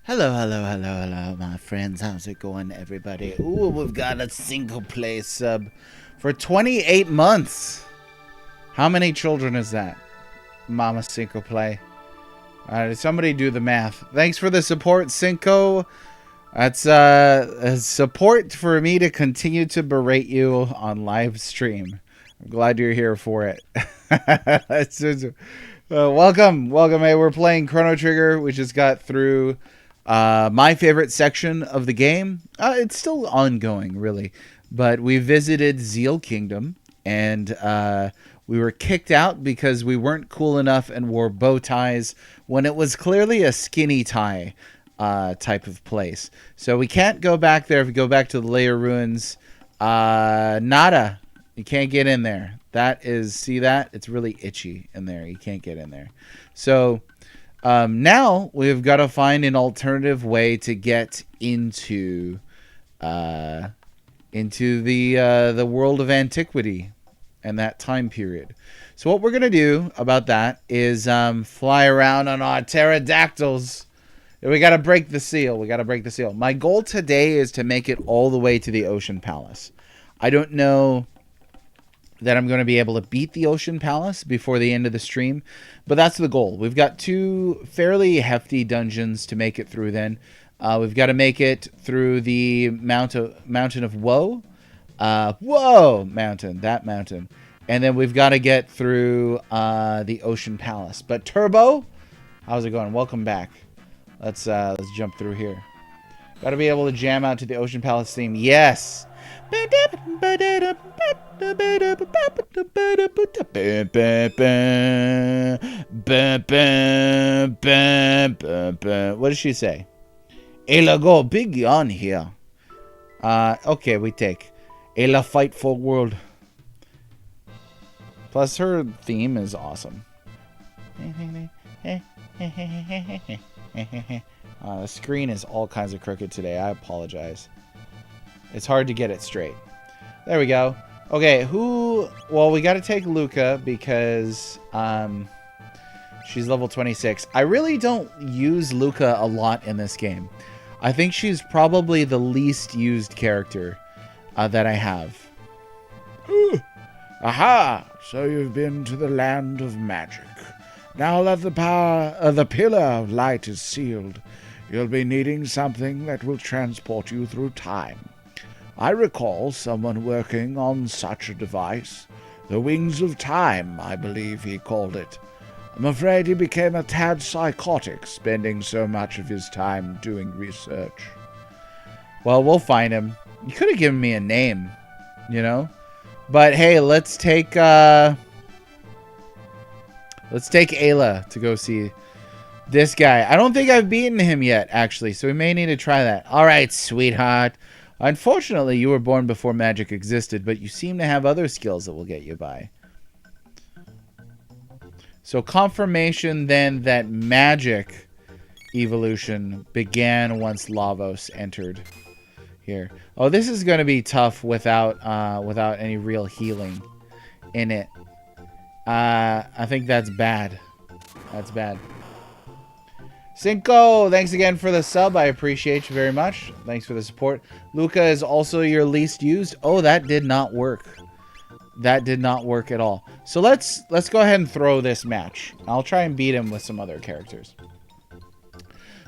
Hello, my friends. How's it going, everybody? Ooh, we've got a single play sub for 28 months. How many children is that? Mama Cinco play. All right, somebody do the math. Thanks for the support, Cinco. That's support for me to continue to berate you on live stream. I'm glad you're here for it. Welcome. Hey, we're playing Chrono Trigger. We just got through my favorite section of the game. It's still ongoing, really. But we visited Zeal Kingdom, and we were kicked out because we weren't cool enough and wore bow ties when it was clearly a skinny tie type of place. So we can't go back there. If we go back to the Layer Ruins, nada. You can't get in there. That is, see that? It's really itchy in there. You can't get in there. So now we've got to find an alternative way to get into the world of antiquity and that time period. So what we're gonna do about that is fly around on our pterodactyls. We gotta break the seal. My goal today is to make it all the way to the Ocean Palace. I don't know that I'm going to be able to beat the Ocean Palace before the end of the stream, but that's the goal. We've got two fairly hefty dungeons to make it through then. We've got to make it through the Mountain of Woe. That mountain. And then we've got to get through the Ocean Palace. But Turbo, how's it going? Welcome back. Let's jump through here. Got to be able to jam out to the Ocean Palace theme. Yes! What does she say? Ella go big on here. Okay, we take. Ella fight for world. Plus her theme is awesome. The screen is all kinds of crooked today. I apologize. It's hard to get it straight. There we go. Okay, well, we got to take Luca because she's level 26. I really don't use Luca a lot in this game. I think she's probably the least used character that I have. Aha! So you've been to the land of magic. Now that the pillar of light is sealed, you'll be needing something that will transport you through time. I recall someone working on such a device. The Wings of Time, I believe he called it. I'm afraid he became a tad psychotic, spending so much of his time doing research. Well, we'll find him. You could have given me a name, you know? But hey, let's take Ayla to go see this guy. I don't think I've beaten him yet, actually, so we may need to try that. All right, sweetheart. Unfortunately, you were born before magic existed, but you seem to have other skills that will get you by. So confirmation then that magic evolution began once Lavos entered here. Oh, this is going to be tough without any real healing in it. I think that's bad. That's bad. Cinco, thanks again for the sub. I appreciate you very much. Thanks for the support. Luca is also your least used. Oh, that did not work. That did not work at all. So let's go ahead and throw this match. I'll try and beat him with some other characters.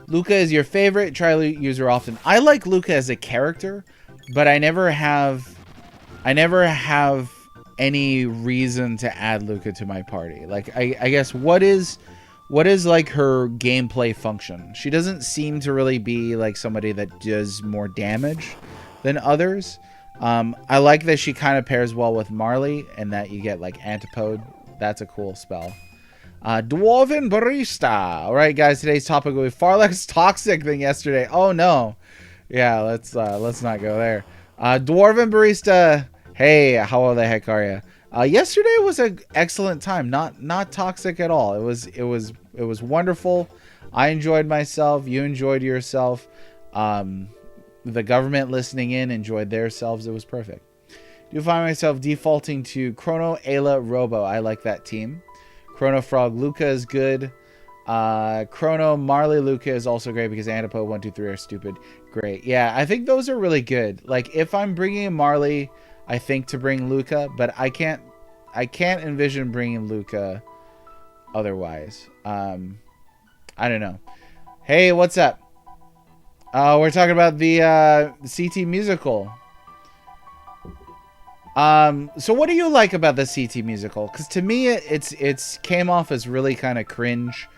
Luca is your favorite. Try to use her often. I like Luca as a character, but I never have any reason to add Luca to my party. Like I guess what is like her gameplay function? She doesn't seem to really be like somebody that does more damage than others. I like that she kind of pairs well with Marley and that you get like Antipode. That's a cool spell. Dwarven Barista. All right, guys, today's topic will be far less toxic than yesterday. Oh no. Yeah, let's not go there. Dwarven Barista. Hey, how the heck are you? Yesterday was an excellent time. Not toxic at all. It was wonderful. I enjoyed myself. You enjoyed yourself. The government listening in enjoyed themselves. It was perfect. Do find myself defaulting to Chrono, Ayla, Robo. I like that team. Chrono Frog, Luca is good. Chrono, Marley, Luca is also great because Antipo 1, 2, 3 are stupid. Great. Yeah, I think those are really good. Like, if I'm bringing in Marley, I think to bring Luca, but I can't envision bringing Luca otherwise. I don't know. Hey, what's up? We're talking about the CT musical. So what do you like about the CT musical? Because to me, it's came off as really kind of cringe.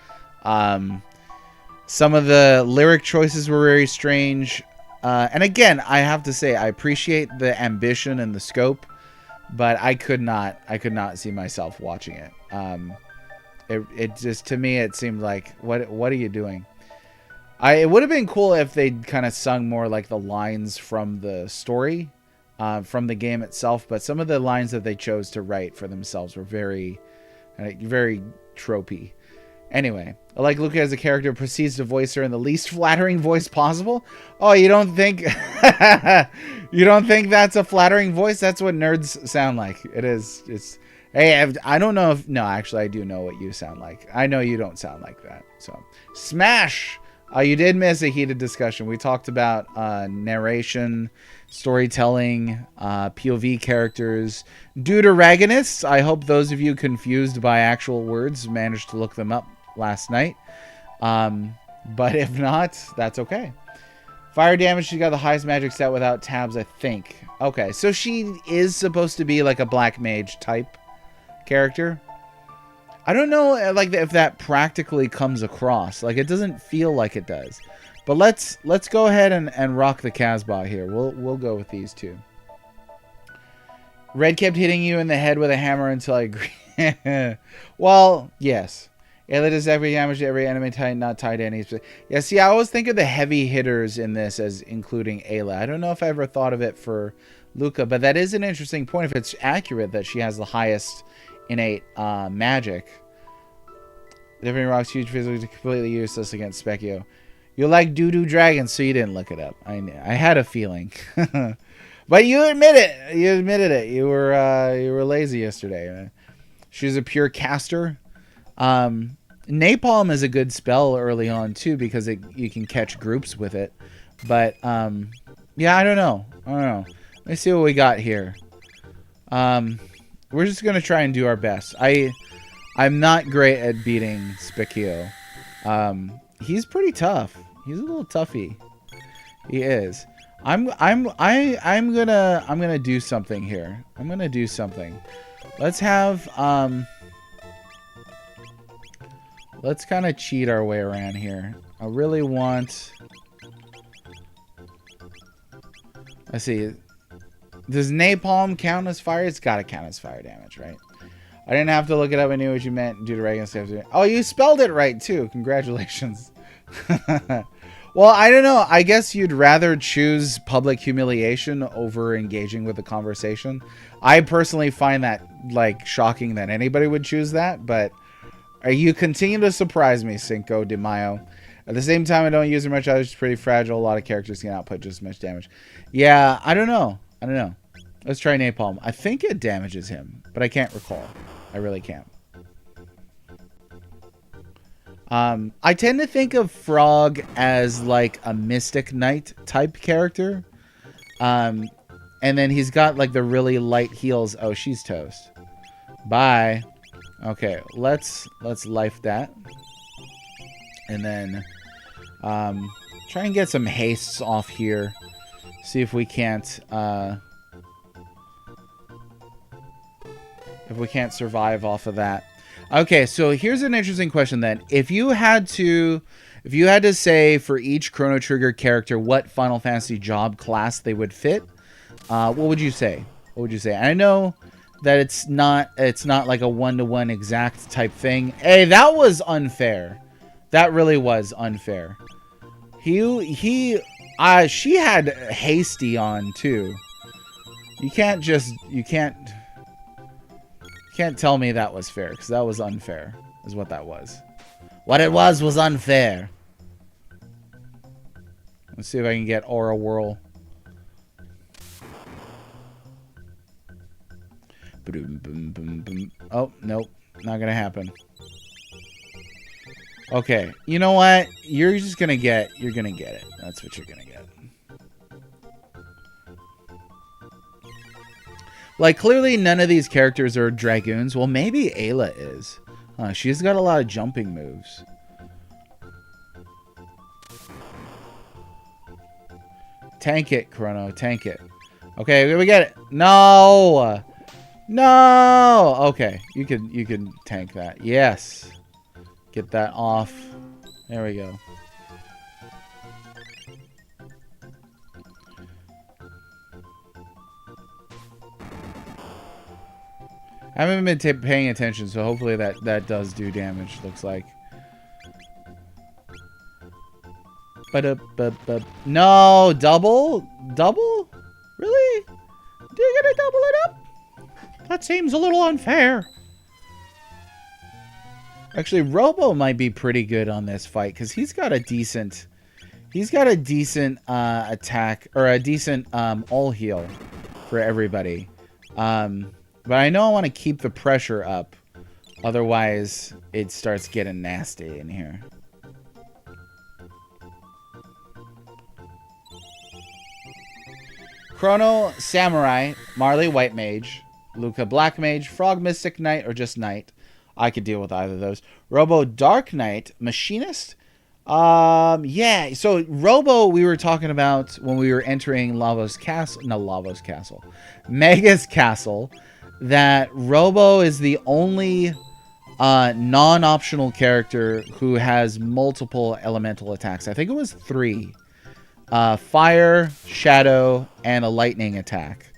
Some of the lyric choices were very strange. And again, I have to say, I appreciate the ambition and the scope, but I could not see myself watching it. It just, to me, it seemed like, what are you doing? It would have been cool if they'd kind of sung more like the lines from the story, from the game itself. But some of the lines that they chose to write for themselves were very tropey. Anyway, I like Luca as a character proceeds to voice her in the least flattering voice possible. Oh, you don't think you don't think that's a flattering voice? That's what nerds sound like. It is. It's. Hey, I don't know if... No, actually, I do know what you sound like. I know you don't sound like that. So, Smash! You did miss a heated discussion. We talked about narration, storytelling, POV characters, deuteragonists. I hope those of you confused by actual words managed to look them up last night. But if not, that's okay. Fire damage, she got the highest magic stat without tabs, I think. Okay, so she is supposed to be like a black mage type character. I don't know, like, if that practically comes across. Like, it doesn't feel like it does. But let's go ahead and rock the Casbah here. We'll go with these two. Red kept hitting you in the head with a hammer until I agree. Well, yes. Ayla does every damage to every enemy type, not tied to any. Yeah, see, I always think of the heavy hitters in this as including Ayla. I don't know if I ever thought of it for Luca, but that is an interesting point if it's accurate that she has the highest innate magic. Different rocks, huge physically, completely useless against Specchio. You like doo-doo dragons, so you didn't look it up. I had a feeling. But you admit it. You admitted it. You were lazy yesterday. She's a pure caster. Napalm is a good spell early on too because you can catch groups with it. But yeah, I don't know. Let me see what we got here. We're just gonna try and do our best. I'm not great at beating Specchio. He's pretty tough. He's a little toughy. He is. I'm gonna do something here. I'm gonna do something. Let's have let's kind of cheat our way around here. I really want. Let's see. Does napalm count as fire? It's gotta count as fire damage, right? I didn't have to look it up. I knew what you meant due to regular stuff. Oh, you spelled it right too. Congratulations. Well, I don't know. I guess you'd rather choose public humiliation over engaging with the conversation. I personally find that like shocking that anybody would choose that, but you continue to surprise me, Cinco de Mayo. At the same time, I don't use it much. It's pretty fragile. A lot of characters can output just as much damage. Yeah, I don't know. Let's try napalm. I think it damages him, but I can't recall. I really can't. I tend to think of Frog as like a Mystic Knight type character. And then he's got like the really light heals. Oh, she's toast. Bye. Okay, let's life that. And then try and get some hastes off here. See if we can't survive off of that. Okay, so here's an interesting question then. If you had to say for each Chrono Trigger character what Final Fantasy job class they would fit, what would you say? What would you say? I know that it's not like a one-to-one exact type thing. Hey, that was unfair. That really was unfair. She had hasty on too. You can't tell me that was fair, because that was unfair, is what that was. What it was unfair. Let's see if I can get Aura Whirl. Oh, nope. Not gonna happen. Okay, you know what? You're gonna get it. That's what you're gonna get. Like, clearly none of these characters are dragoons. Well, maybe Ayla is. She's got a lot of jumping moves. Tank it, Chrono. Tank it. Okay, we get it. No! No! Okay, you can tank that. Yes. Get that off. There we go. I haven't been paying attention, so hopefully that does do damage, looks like. No, double? Double? Really? Do you gotta double it up? That seems a little unfair. Actually, Robo might be pretty good on this fight, because he's got a decent attack, or a decent all heal for everybody. But I know I want to keep the pressure up. Otherwise, it starts getting nasty in here. Chrono Samurai, Marley White Mage, Luca Black Mage, Frog Mystic Knight, or just Knight. I could deal with either of those. Robo Dark Knight, Machinist. Yeah. So Robo, we were talking about when we were entering Lava's Castle. No, Lava's Castle. Mega's Castle. That Robo is the only non-optional character who has multiple elemental attacks. I think it was 3. Fire, shadow, and a lightning attack.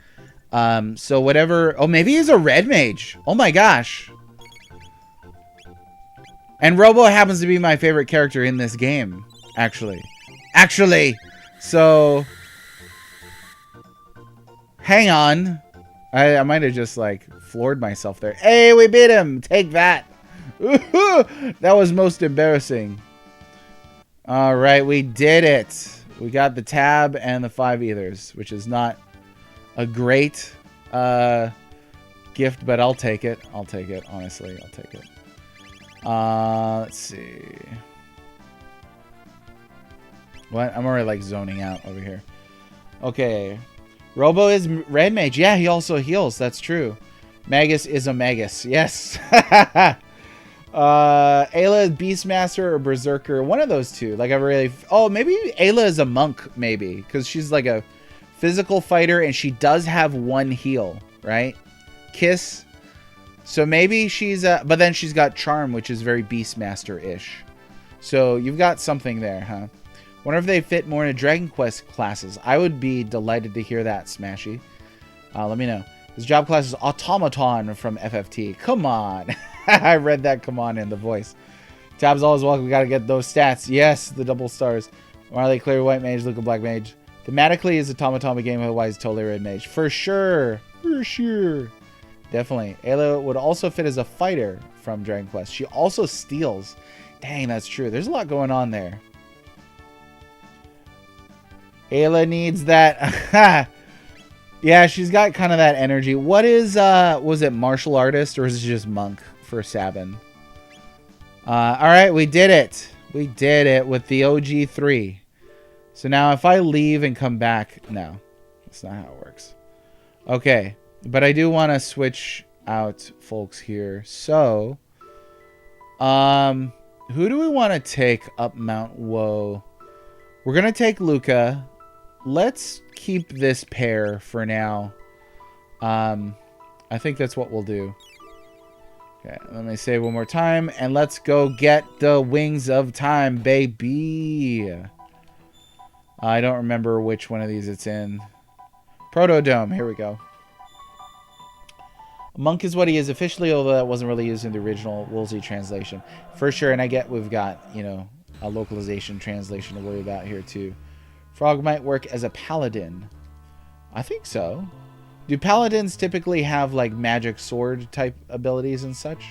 So whatever... Oh, maybe he's a red mage. Oh my gosh. And Robo happens to be my favorite character in this game, actually. So... Hang on. I might have just, like, floored myself there. Hey, we beat him! Take that! That was most embarrassing. Alright, we did it. We got the tab and the 5 ethers, which is not a great gift, but I'll take it. I'll take it, honestly. I'll take it. Let's see. What? I'm already, like, zoning out over here. Okay. Robo is red mage. Yeah, he also heals. That's true. Magus is a Magus. Yes. Ayla is Beastmaster or Berserker. One of those two. Like, I really... Oh, maybe Ayla is a monk, maybe. Because she's like a physical fighter and she does have 1 heal, right? Kiss. So maybe she's... but then she's got Charm, which is very Beastmaster-ish. So you've got something there, huh? Wonder if they fit more into Dragon Quest classes. I would be delighted to hear that, Smashy. Let me know. His job class is Automaton from FFT. Come on. I read that come on in the voice. Tab's always welcome. We got to get those stats. Yes, the double stars. Marley, Clear White Mage, Luca Black Mage. Thematically is Automaton, but game otherwise totally red mage. For sure. For sure. Definitely. Ayla would also fit as a fighter from Dragon Quest. She also steals. Dang, that's true. There's a lot going on there. Ayla needs that. Yeah, she's got kind of that energy. What is, was it martial artist or is it just monk for Sabin? Alright, we did it. We did it with the OG3. So now if I leave and come back... No, that's not how it works. Okay, but I do want to switch out folks here. So, who do we want to take up Mount Woe? We're going to take Luca. Let's keep this pair for now. I think that's what we'll do. Okay, let me say one more time. And let's go get the Wings of Time, baby. I don't remember which one of these it's in. Protodome, here we go. Monk is what he is officially, although that wasn't really used in the original Woolsey translation. For sure, and I get we've got, you know, a localization translation to worry about here too. Frog might work as a paladin. I think so. Do paladins typically have like magic sword type abilities and such?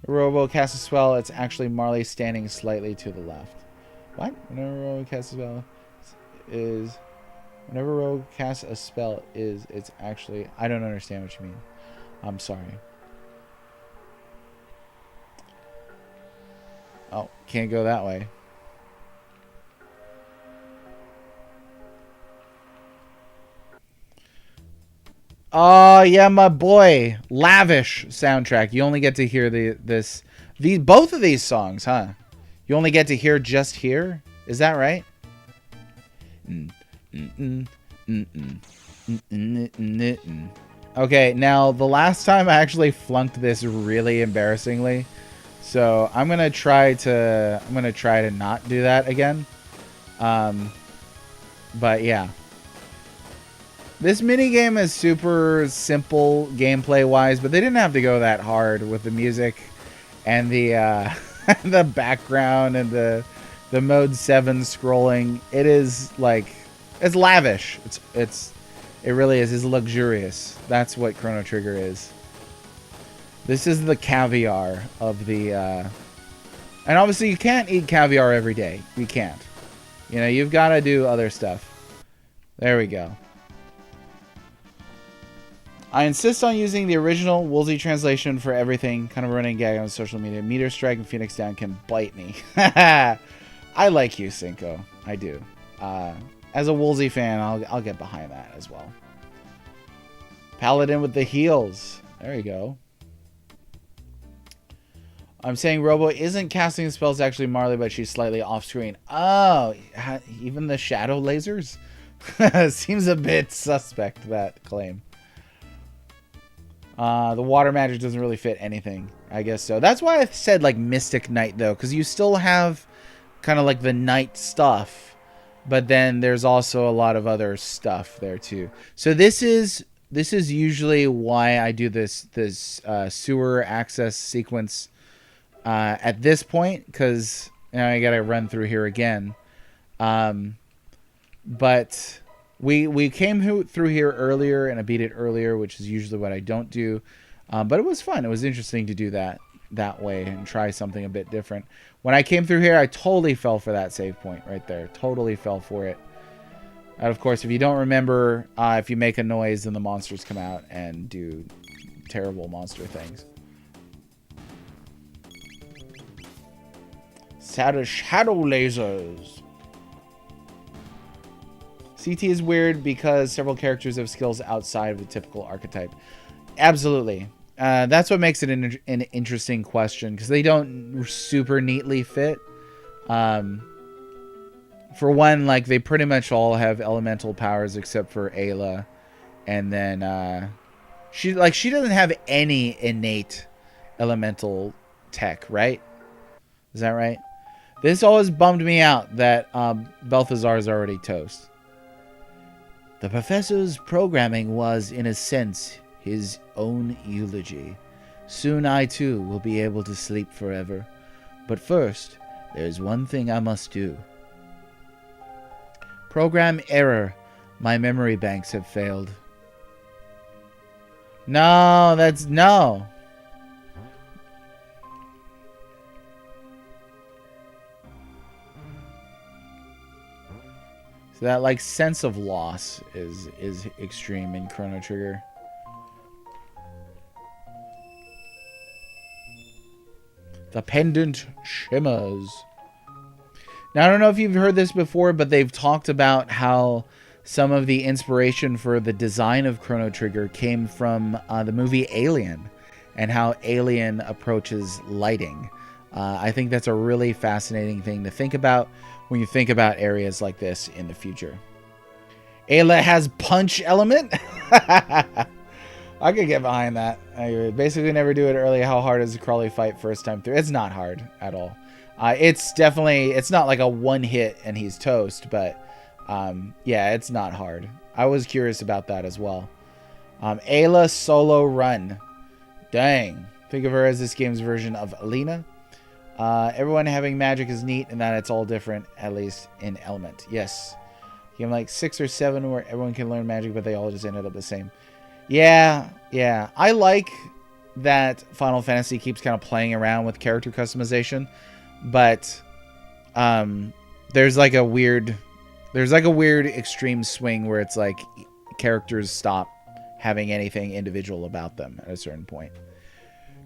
Robo casts a spell, it's actually Marley standing slightly to the left. What? Whenever Robo casts a spell is... Whenever Robo casts a spell is... It's actually... I don't understand what you mean. I'm sorry. Oh, can't go that way. Oh yeah, my boy. Lavish soundtrack. You only get to hear both of these songs, huh? You only get to hear just here? Is that right? Okay, now the last time I actually flunked this really embarrassingly. So I'm gonna try to not do that again. But yeah. This minigame is super simple gameplay wise, but they didn't have to go that hard with the music and the the background and the mode 7 scrolling. It is like, it's lavish. It really is. It's luxurious. That's what Chrono Trigger is. This is the caviar of the and obviously you can't eat caviar every day. You can't. You know, you've got to do other stuff. There we go. I insist on using the original Woolsey translation for everything. Kind of a running gag on social media. Meteor Strike and Phoenix Down can bite me. I like you, Cinco. I do. As a Woolsey fan, I'll get behind that as well. Paladin with the heals. There you go. I'm saying Robo isn't casting spells actually Marley, but she's slightly off screen. Oh, even the shadow lasers? Seems a bit suspect, that claim. The water magic doesn't really fit anything, I guess so. That's why I said like Mystic Knight though, because you still have kind of like the knight stuff, but then there's also a lot of other stuff there too. So this is usually why I do this sewer access sequence at this point, because I gotta run through here again. But we came through here earlier, and I beat it earlier, which is usually what I don't do. But it was fun. It was interesting to do that way and try something a bit different. When I came through here, I totally fell for that save point right there. Totally fell for it. And of course, if you don't remember, if you make a noise, then the monsters come out and do terrible monster things. Shadow lasers. CT is weird because several characters have skills outside of the typical archetype. Absolutely. That's what makes it an interesting question, because they don't super neatly fit. For one, like, they pretty much all have elemental powers except for Ayla. And then she doesn't have any innate elemental tech, right? Is that right? This always bummed me out that Balthazar is already toast. The professor's programming was, in a sense, his own eulogy. Soon I, too, will be able to sleep forever. But first, there is one thing I must do. Program error. My memory banks have failed. No, no. That like sense of loss is extreme in Chrono Trigger. The pendant shimmers. Now I don't know if you've heard this before, but they've talked about how some of the inspiration for the design of Chrono Trigger came from the movie Alien, and how Alien approaches lighting. I think that's a really fascinating thing to think about when you think about areas like this in the future. Ayla has punch element? I could get behind that. I basically never do it early. How hard is a crawly fight first time through? It's not hard at all. It's not like a one hit and he's toast, but yeah, it's not hard. I was curious about that as well. Ayla solo run. Dang. Think of her as this game's version of Alina. Everyone having magic is neat, and that it's all different, at least in element. Yes. You have like 6 or 7 where everyone can learn magic, but they all just ended up the same. Yeah. I like that Final Fantasy keeps kind of playing around with character customization, but there's like a weird extreme swing where it's like characters stop having anything individual about them at a certain point.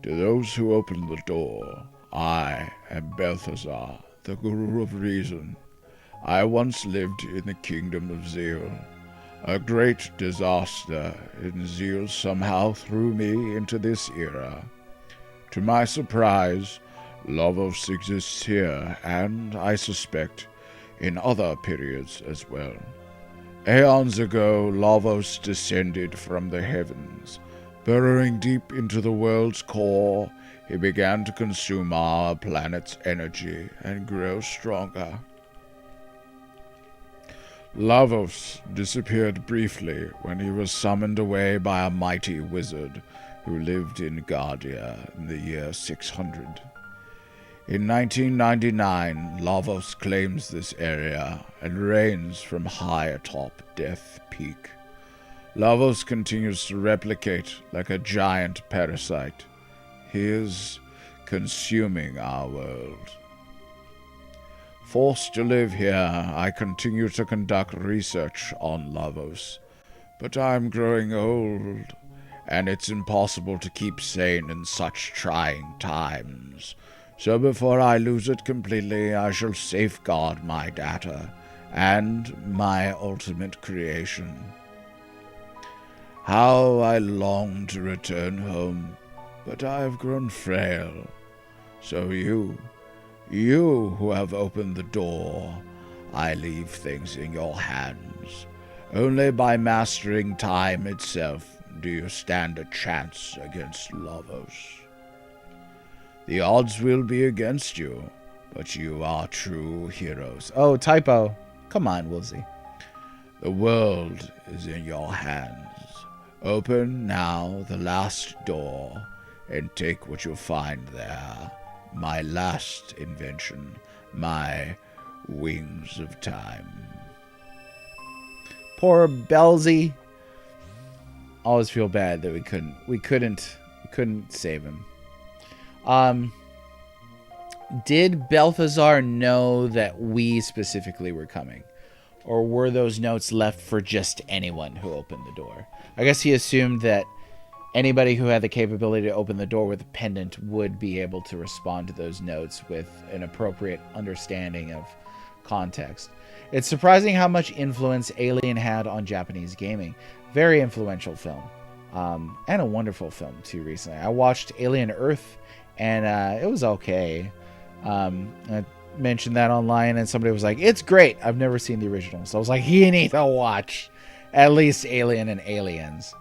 To those who open the door, I am Balthazar, the Guru of Reason. I once lived in the kingdom of Zeal. A great disaster in Zeal somehow threw me into this era. To my surprise, Lavos exists here, and, I suspect, in other periods as well. Aeons ago, Lavos descended from the heavens. Burrowing deep into the world's core, he began to consume our planet's energy and grow stronger. Lavos disappeared briefly when he was summoned away by a mighty wizard who lived in Guardia in the year 600. In 1999, Lavos claims this area and reigns from high atop Death Peak. Lavos continues to replicate like a giant parasite. He is consuming our world. Forced to live here, I continue to conduct research on Lavos, but I'm growing old, and it's impossible to keep sane in such trying times. So before I lose it completely, I shall safeguard my data and my ultimate creation. How I long to return home, but I have grown frail. So you who have opened the door, I leave things in your hands. Only by mastering time itself do you stand a chance against Lavos. The odds will be against you, but you are true heroes. Oh, typo. Come on, Woolsey. The world is in your hands. Open now the last door and take what you'll find there. My last invention, my wings of time. Poor Belzy. Always feel bad that we couldn't save him. Did Balthazar know that we specifically were coming? Or were those notes left for just anyone who opened the door? I guess he assumed that anybody who had the capability to open the door with a pendant would be able to respond to those notes with an appropriate understanding of context. It's surprising how much influence Alien had on Japanese gaming. Very influential film. And a wonderful film, too, recently. I watched Alien Earth, and it was okay. I mentioned that online, and somebody was like, it's great. I've never seen the original. So I was like, you need to watch at least Alien and Aliens.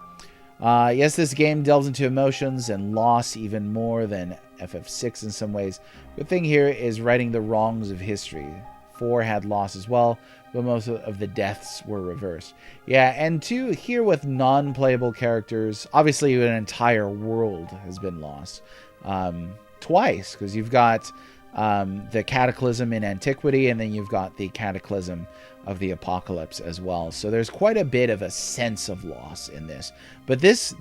Yes, this game delves into emotions and loss even more than FF6 in some ways. The thing here is righting the wrongs of history. 4 had loss as well, but most of the deaths were reversed. Yeah, and 2, here with non-playable characters, obviously an entire world has been lost. Twice, because you've got the Cataclysm in Antiquity, and then you've got the Cataclysm of the Apocalypse as well. So there's quite a bit of a sense of loss in this. But this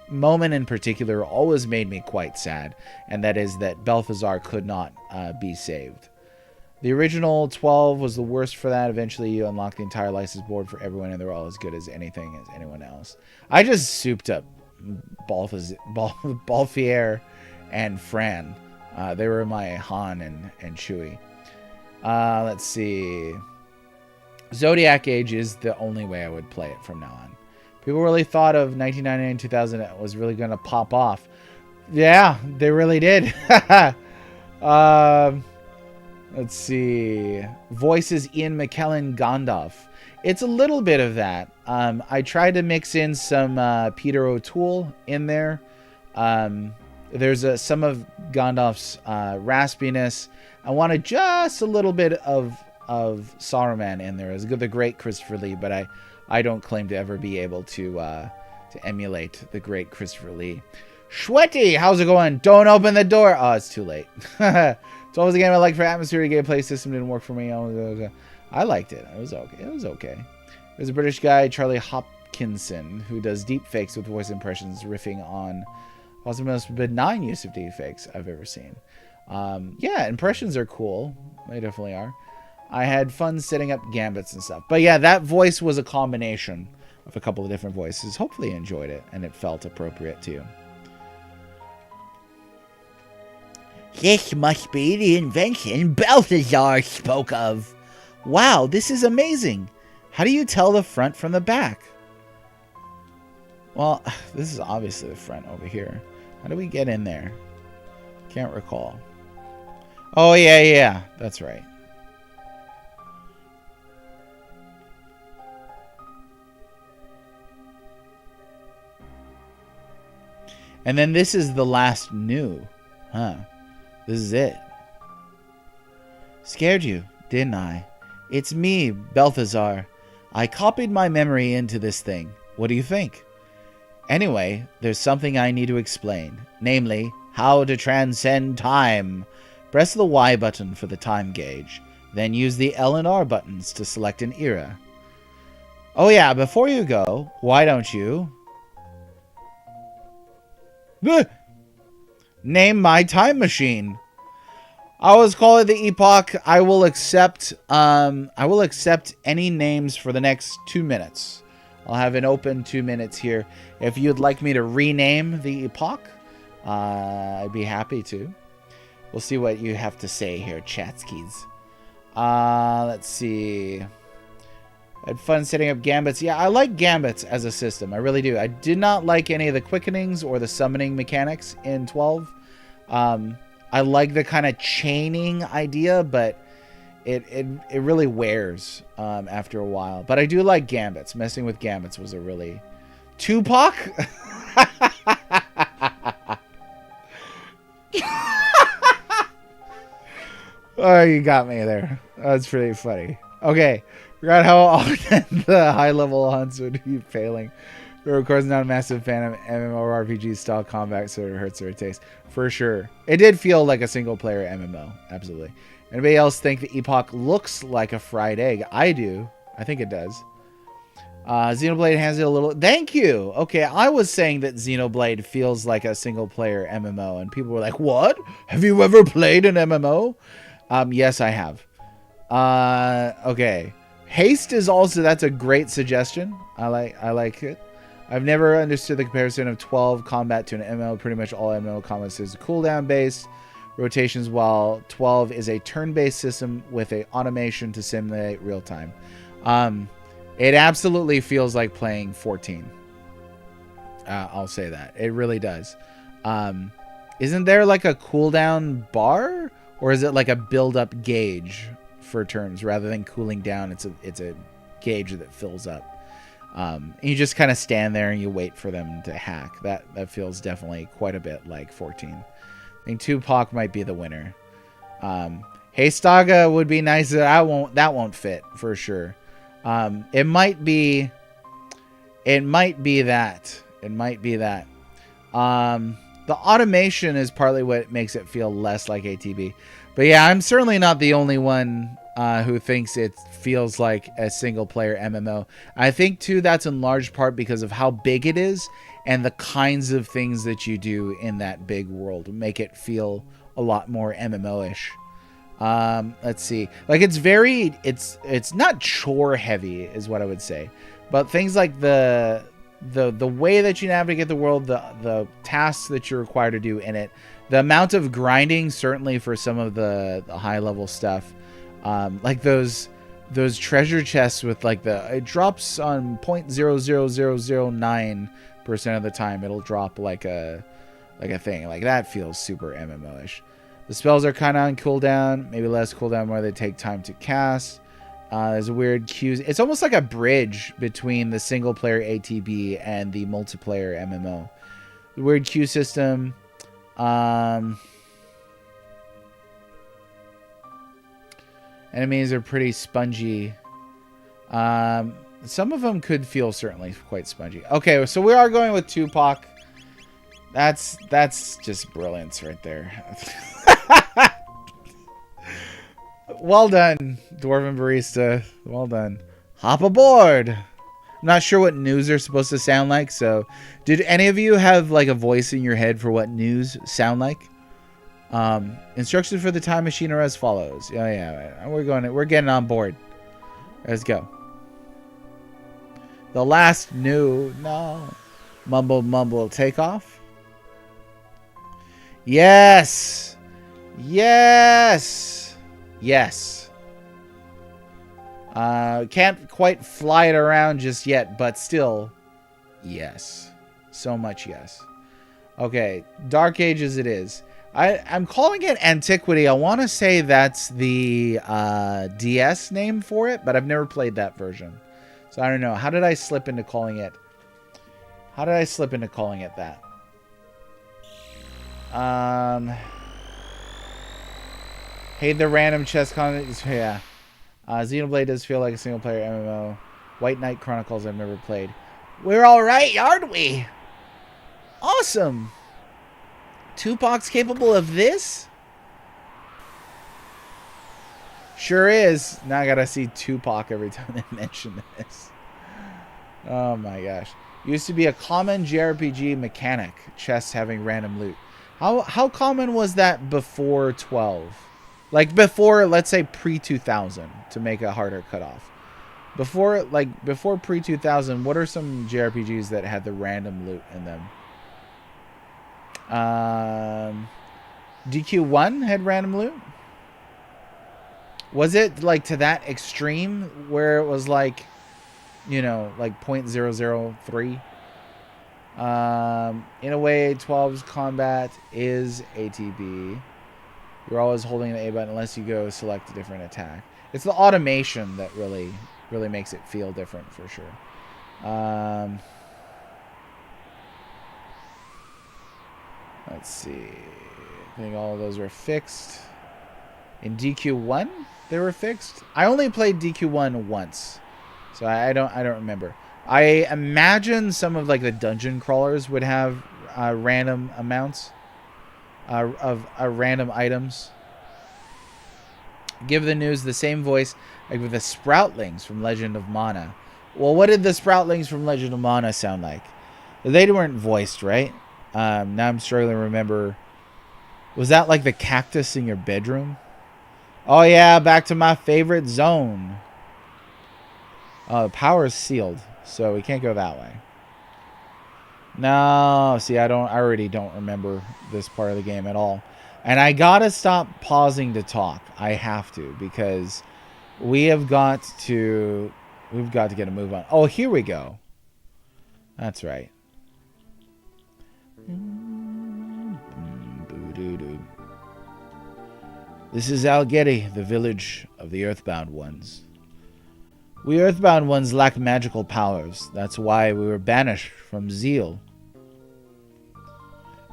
moment in particular always made me quite sad, and that is that Balthazar could not be saved. The original 12 was the worst for that. Eventually you unlock the entire license board for everyone, and they're all as good as anyone else. I just souped up Balthier and Fran. They were my Han and Chewie. Let's see. Zodiac Age is the only way I would play it from now on. People really thought of 1999 2000 was really going to pop off. Yeah, they really did. Let's see. Voices Ian McKellen Gandalf. It's a little bit of that. I tried to mix in some Peter O'Toole in there. There's some of Gandalf's raspiness. I wanted just a little bit of Saruman in there. It's the great Christopher Lee, but I don't claim to ever be able to emulate the great Christopher Lee. Shwetty, how's it going? Don't open the door. Oh, it's too late. It's always a game I like for atmosphere. The gameplay system didn't work for me. I liked it. It was okay. There's a British guy, Charlie Hopkinson, who does deep fakes with voice impressions, riffing on possibly the most benign use of deep fakes I've ever seen. Yeah, impressions are cool. They definitely are. I had fun setting up gambits and stuff. But yeah, that voice was a combination of a couple of different voices. Hopefully you enjoyed it, and it felt appropriate too. This must be the invention Balthazar spoke of. Wow, this is amazing. How do you tell the front from the back? Well, this is obviously the front over here. How do we get in there? Can't recall. Oh, yeah. That's right. And then this is the last new. Huh. This is it. Scared you, didn't I? It's me, Balthazar. I copied my memory into this thing. What do you think? Anyway, there's something I need to explain. Namely, how to transcend time. Press the Y button for the time gauge. Then use the L and R buttons to select an era. Oh yeah, before you go, why don't you... Name my time machine. I always call it the Epoch. I will accept any names for the next 2 minutes. I'll have an open 2 minutes here. If you'd like me to rename the Epoch, I'd be happy to. We'll see what you have to say here, chatskis. Let's see. I had fun setting up gambits. Yeah, I like gambits as a system. I really do. I did not like any of the quickenings or the summoning mechanics in 12. I like the kind of chaining idea, but it really wears after a while. But I do like gambits. Messing with gambits was a really... Tupac? Oh, you got me there. That's pretty funny. Okay. Forgot how often the high-level hunts would be failing. But of course, not a massive fan of MMORPG style combat, so it hurts or taste. For sure. It did feel like a single-player MMO. Absolutely. Anybody else think the Epoch looks like a fried egg? I do. I think it does. Xenoblade has it a little... Thank you! Okay, I was saying that Xenoblade feels like a single-player MMO, and people were like, what? Have you ever played an MMO? Yes, I have. Okay. Haste is also... That's a great suggestion. I like it. I've never understood the comparison of 12 combat to an MMO. Pretty much all MMO combat is cooldown-based rotations, while 12 is a turn-based system with a automation to simulate real-time. It absolutely feels like playing 14. I'll say that. It really does. Isn't there like a cooldown bar? Or is it like a build-up gauge for turns rather than cooling down? It's a gauge that fills up. And you just kind of stand there and you wait for them to hack. That feels definitely quite a bit like 14. I think Tupac might be the winner. Haystaga would be nice. That won't fit for sure. It might be that. The automation is partly what makes it feel less like ATB. But yeah, I'm certainly not the only one who thinks it feels like a single-player MMO. I think, too, that's in large part because of how big it is and the kinds of things that you do in that big world make it feel a lot more MMO-ish. Let's see. Like, it's not chore-heavy, is what I would say. But things like the way that you navigate the world, the tasks that you're required to do in it, the amount of grinding, certainly for some of the high level stuff, like those treasure chests with like it drops on 0.00009% of the time. It'll drop like a thing like that. Feels super MMO-ish. The spells are kind of on cooldown, maybe less cooldown, more they take time to cast. There's a weird queue. It's almost like a bridge between the single-player ATB and the multiplayer MMO. The weird queue system. Enemies are pretty spongy. Some of them could feel certainly quite spongy. Okay, so we are going with Tupac. That's just brilliance right there. Well done, Dwarven Barista. Well done. Hop aboard. I'm not sure what news are supposed to sound like, so did any of you have like a voice in your head for what news sound like? Instructions for the time machine are as follows. Yeah, we're getting on board. Let's go. The last new mumble takeoff. Yes. Yes! Yes. Can't quite fly it around just yet, but still, yes. So much yes. Okay, Dark Ages it is. I'm calling it Antiquity. I want to say that's the DS name for it, but I've never played that version. So I don't know. How did I slip into calling it? How did I slip into calling it that? Hey, the random chess content. Yeah. Xenoblade does feel like a single-player MMO. White Knight Chronicles I've never played. We're all right, aren't we? Awesome. Tupac's capable of this? Sure is. Now I gotta see Tupac every time they mention this. Oh my gosh. Used to be a common JRPG mechanic, chests having random loot. How common was that before 12? Like before, let's say pre-2000, to make a harder cutoff. Before pre-2000, what are some JRPGs that had the random loot in them? DQ1 had random loot? Was it like to that extreme where it was like, you know, like 0.003? In a way, 12's combat is ATB. You're always holding the A button unless you go select a different attack. It's the automation that really makes it feel different for sure. Let's see. I think all of those are fixed. In DQ1, they were fixed. I only played DQ1 once, so I don't remember. I imagine some of like the dungeon crawlers would have random amounts of random items. Give the news the same voice like with the Sproutlings from Legend of Mana. Well, what did the Sproutlings from Legend of Mana sound like? They weren't voiced, right? Now I'm struggling to remember. Was that like the cactus in your bedroom? Oh yeah, back to my favorite zone. The power is sealed, so we can't go that way. No, see, I already don't remember this part of the game at all. And I gotta stop pausing to talk. I have to, because we've got to get a move on. Oh, here we go. That's right. This is Algeri, the village of the Earthbound Ones. We Earthbound Ones lack magical powers. That's why we were banished from Zeal.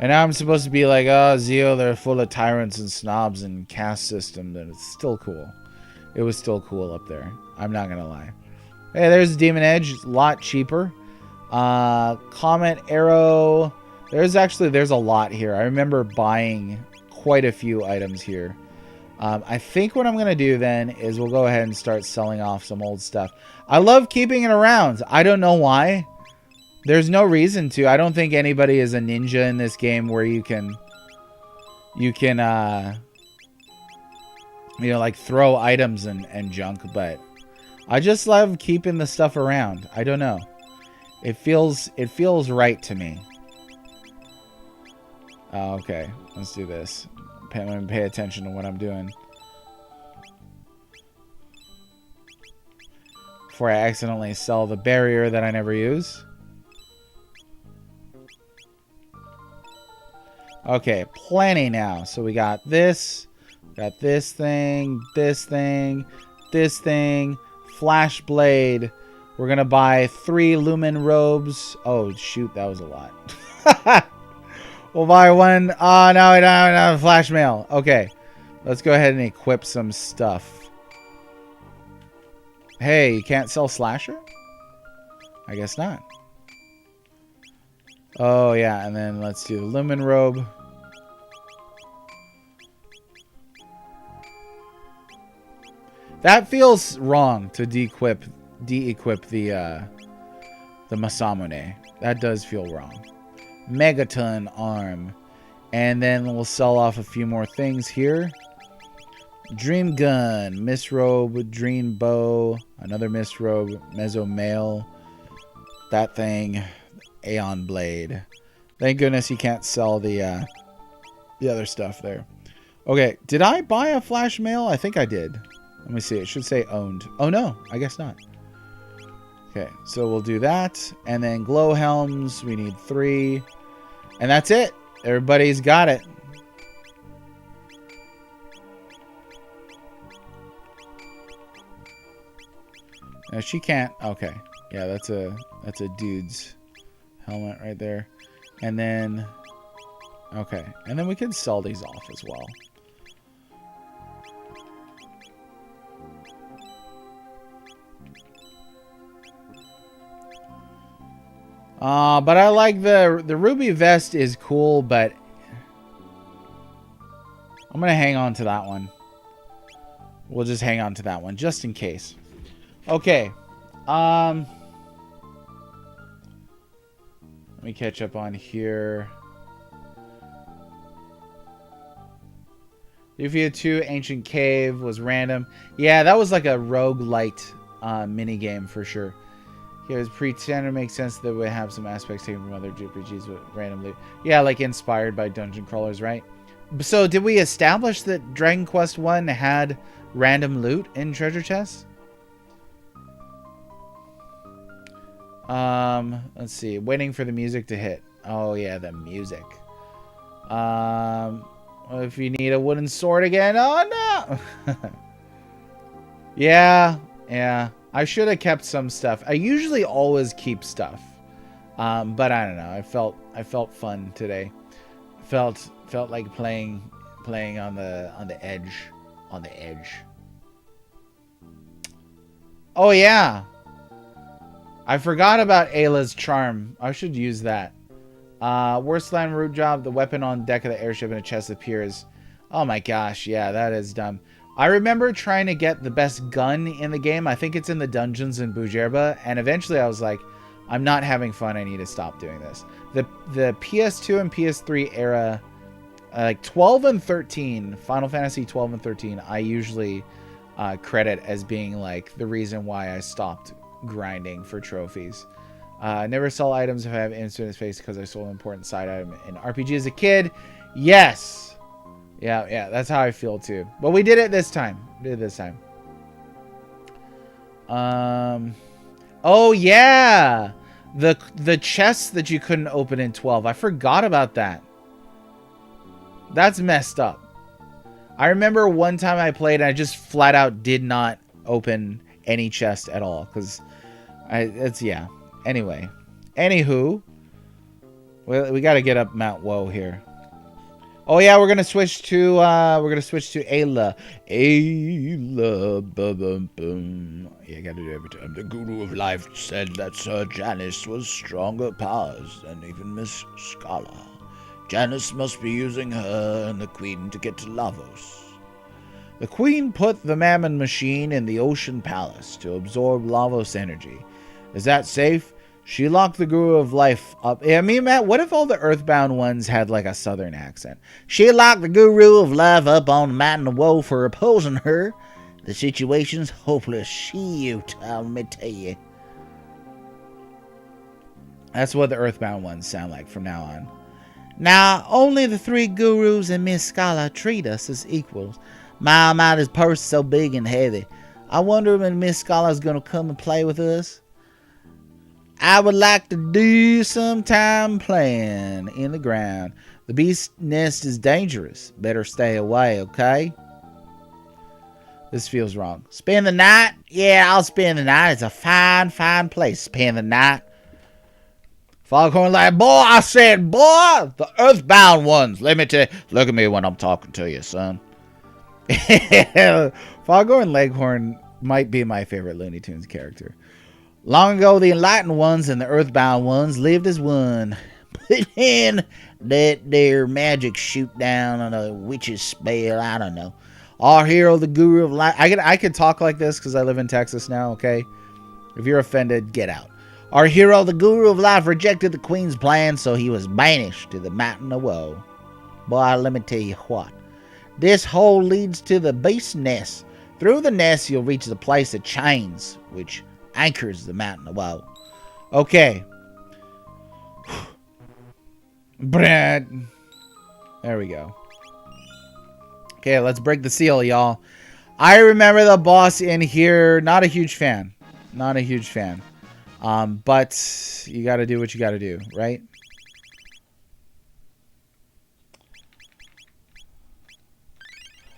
And now I'm supposed to be like, oh, Zeal, they're full of tyrants and snobs and caste systems, and it's still cool. It was still cool up there. I'm not gonna lie. Hey, there's Demon Edge. It's a lot cheaper. Comet, Arrow. There's a lot here. I remember buying quite a few items here. I think what I'm going to do then is we'll go ahead and start selling off some old stuff. I love keeping it around. I don't know why. There's no reason to. I don't think anybody is a ninja in this game where you can like throw items and junk, but I just love keeping the stuff around. I don't know. It feels right to me. Oh, okay, let's do this. Pay attention to what I'm doing before I accidentally sell the barrier that I never use. Okay, plenty now. So we got this thing, this thing, this thing, Flash Blade. We're gonna buy 3 Lumen robes. Oh shoot, that was a lot. We'll buy 1. Oh, no, we don't have flash mail. Okay. Let's go ahead and equip some stuff. Hey, you can't sell Slasher? I guess not. Oh, yeah. And then let's do the Lumen Robe. That feels wrong to de-equip the Masamune. That does feel wrong. Megaton arm, and then we'll sell off a few more things here. Dream gun, misrobe, dream bow, another misrobe, meso mail, that thing, Aeon blade. Thank goodness you can't sell the other stuff there. Okay, did I buy a flash mail? I think I did. Let me see. It should say owned. Oh, no. I guess not. Okay, so we'll do that. And then glow helms. We need 3. And that's it. Everybody's got it. No, she can't. Okay. Yeah, that's a dude's helmet right there. And then... Okay. And then we can sell these off as well. But I like the ruby vest is cool, but I'm gonna hang on to that one. We'll just hang on to that one just in case. Okay. Let me catch up on here. Lufia 2 Ancient Cave was random. Yeah, that was like a roguelite mini game for sure. Here's Pretender makes sense that we have some aspects taken from other JRPGs with randomly. Yeah, like inspired by dungeon crawlers, right? So did we establish that Dragon Quest 1 had random loot in treasure chests? Let's see. Waiting for the music to hit. Oh yeah, the music. If you need a wooden sword again. Oh no. Yeah. I should have kept some stuff. I usually always keep stuff. But I don't know. I felt fun today. Felt like playing on the edge. Oh yeah. I forgot about Ayla's charm. I should use that. Worst line root job. The weapon on deck of the airship in a chest appears. Oh my gosh. Yeah, that is dumb. I remember trying to get the best gun in the game. I think it's in the dungeons in Bujerba. And eventually I was like, I'm not having fun. I need to stop doing this. The PS2 and PS3 era, like 12 and 13, Final Fantasy 12 and 13, I usually credit as being like the reason why I stopped grinding for trophies. Never sell items if I have instant space because I sold an important side item in RPG as a kid. Yes. Yeah, that's how I feel too. But we did it this time. Oh yeah. The chests that you couldn't open in 12. I forgot about that. That's messed up. I remember one time I played and I just flat out did not open any chest at all because yeah. Anyway, anywho, we got to get up Mount Woe here. Oh yeah, we're gonna switch to Ayla. Yeah, gotta do it every time. The Guru of Life said that Sir Janice was stronger powers than even Miss Scala. Janice must be using her and the Queen to get to Lavos. The Queen put the Mammon machine in the Ocean Palace to absorb Lavos energy. Is that safe? She locked the Guru of Life up. I mean, Matt, what if all the Earthbound ones had like a southern accent? She locked the Guru of Life up on the Mountain of Woe for opposing her. The situation's hopeless. Shoot, let me tell you. That's what the Earthbound ones sound like from now on. Now, only the 3 Gurus and Miss Scala treat us as equals. My this purse is so big and heavy. I wonder when Miss Scala's gonna come and play with us. I would like to do some time playing in the ground. The beast nest is dangerous. Better stay away, okay? This feels wrong. Spend the night? Yeah, I'll spend the night. It's a fine, fine place. Spend the night. Foghorn like, boy, I said, boy, the Earthbound ones. Let me tell you. Look at me when I'm talking to you, son. Foghorn Leghorn might be my favorite Looney Tunes character. Long ago, the enlightened ones and the Earthbound ones lived as one. But then, that their magic shoot down on a witch's spell. I don't know. Our hero, the Guru of Life. I could talk like this because I live in Texas now, okay? If you're offended, get out. Our hero, the Guru of Life, rejected the Queen's plan, so he was banished to the Mountain of Woe. Boy, let me tell you what. This hole leads to the beast nest. Through the nest, you'll reach the place of chains, which anchors the Mountain of Woe. Okay. Brad. There we go. Okay, let's break the seal, y'all. I remember the boss in here. Not a huge fan. Not a huge fan. But you got to do what you got to do, right?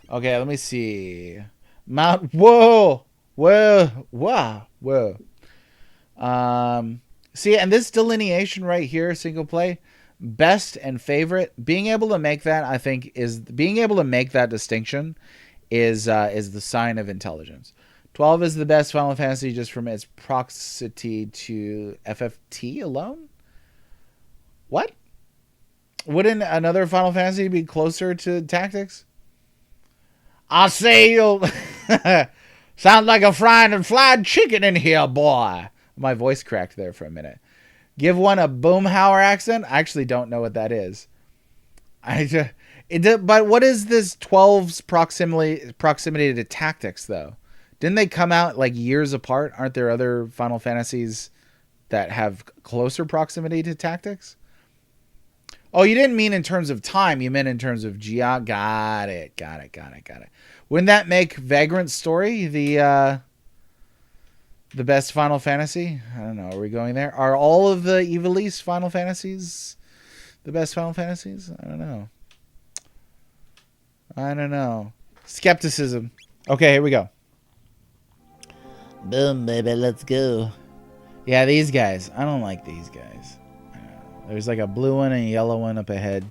Okay, let me see. Mount. Whoa, whoa, wow, whoa. See, and this delineation right here, single play, best and favorite. Being able to make that, I think, is being able to make that distinction is the sign of intelligence. 12 is the best Final Fantasy just from its proximity to FFT alone. What? Wouldn't another Final Fantasy be closer to Tactics? I say you sound like a fried chicken in here, boy. My voice cracked there for a minute. Give one a Boomhauer accent? I actually don't know what that is. But what is this 12's proximity to Tactics, though? Didn't they come out like years apart? Aren't there other Final Fantasies that have closer proximity to Tactics? Oh, you didn't mean in terms of time. You meant in terms of Got it. Got it. Wouldn't that make Vagrant Story the best Final Fantasy? I don't know. Are we going there? Are all of the Ivalice Final Fantasies the best Final Fantasies? I don't know. Skepticism. Okay, here we go. Boom, baby, let's go. Yeah, these guys. I don't like these guys. There's like a blue one and a yellow one up ahead.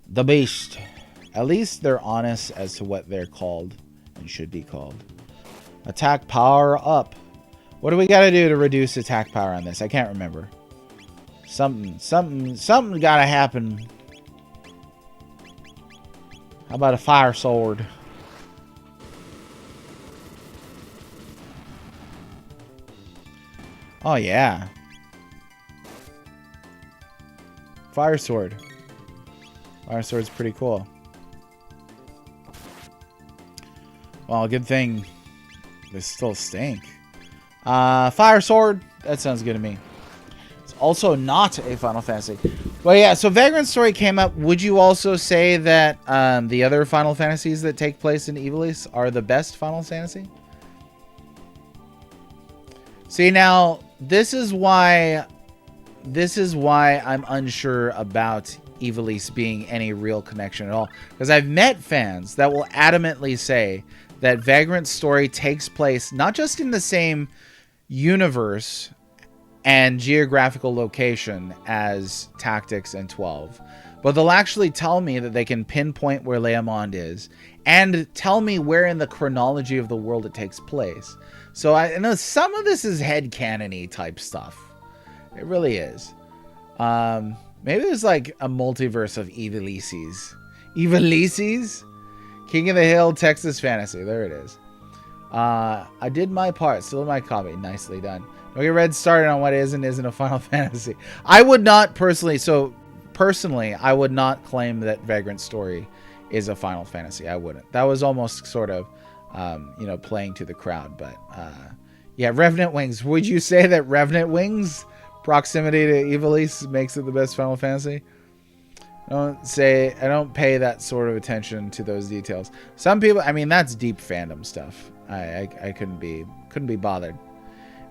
The Beast. At least they're honest as to what they're called and should be called. Attack power up. What do we got to do to reduce attack power on this? I can't remember. Something got to happen. How about a fire sword? Oh, yeah. Fire sword. Fire sword's pretty cool. Well, good thing they still stink. Fire sword. That sounds good to me. It's also not a Final Fantasy. Well, yeah, so Vagrant Story came up. Would you also say that the other Final Fantasies that take place in Ivalice are the best Final Fantasy? See, now, this is why I'm unsure about Ivalice being any real connection at all. Because I've met fans that will adamantly say that Vagrant Story takes place not just in the same universe and geographical location as Tactics and 12, but they'll actually tell me that they can pinpoint where Leomond is and tell me where in the chronology of the world it takes place. So I know some of this is headcanon-y type stuff. It really is. Maybe there's like a multiverse of Ivalices. Ivalices? King of the Hill, Texas Fantasy. There it is. I did my part. Still in my copy. Nicely done. Don't get Red started on what is and isn't a Final Fantasy. I would not personally, I would not claim that Vagrant Story is a Final Fantasy. I wouldn't. That was almost sort of, playing to the crowd. But, yeah, Revenant Wings. Would you say that Revenant Wings proximity to Ivalice makes it the best Final Fantasy? I don't pay that sort of attention to those details. Some people, I mean, that's deep fandom stuff. I couldn't be bothered.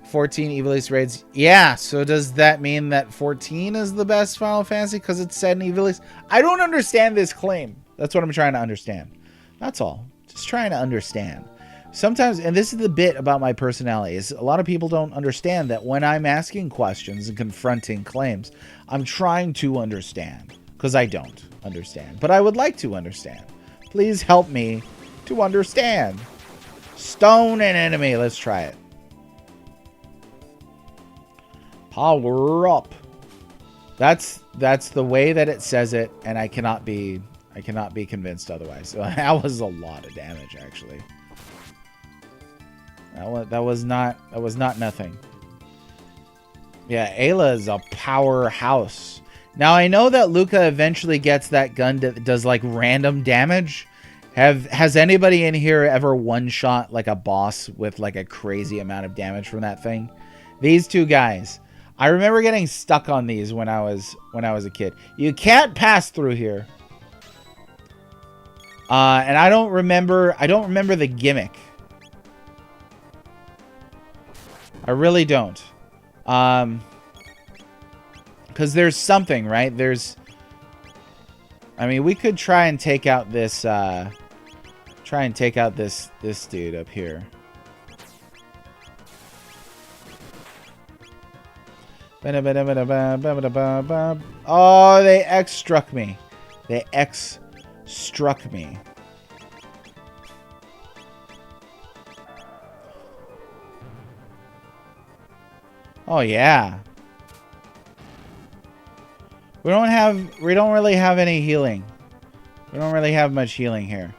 14 Ivalice raids. Yeah, so does that mean that 14 is the best Final Fantasy because it's set in Ivalice? I don't understand this claim. That's what I'm trying to understand. That's all. Just trying to understand. Sometimes, and this is the bit about my personality, is a lot of people don't understand that when I'm asking questions and confronting claims, I'm trying to understand. Because I don't understand. But I would like to understand. Please help me to understand. Stone an enemy. Let's try it. Power up. That's the way that it says it, and I cannot be convinced otherwise. So that was a lot of damage, actually. That was not nothing. Yeah, Ayla is a powerhouse. Now, I know that Luca eventually gets that gun that does, like, random damage. Has anybody in here ever one-shot, like, a boss with, like, a crazy amount of damage from that thing? These two guys. I remember getting stuck on these when I was a kid. You can't pass through here. And I don't remember the gimmick. I really don't. Because there's something, right? I mean, we could try and take out this this dude up here. Oh, they X struck me. They X struck me. Oh yeah. We don't really have any healing. We don't really have much healing here.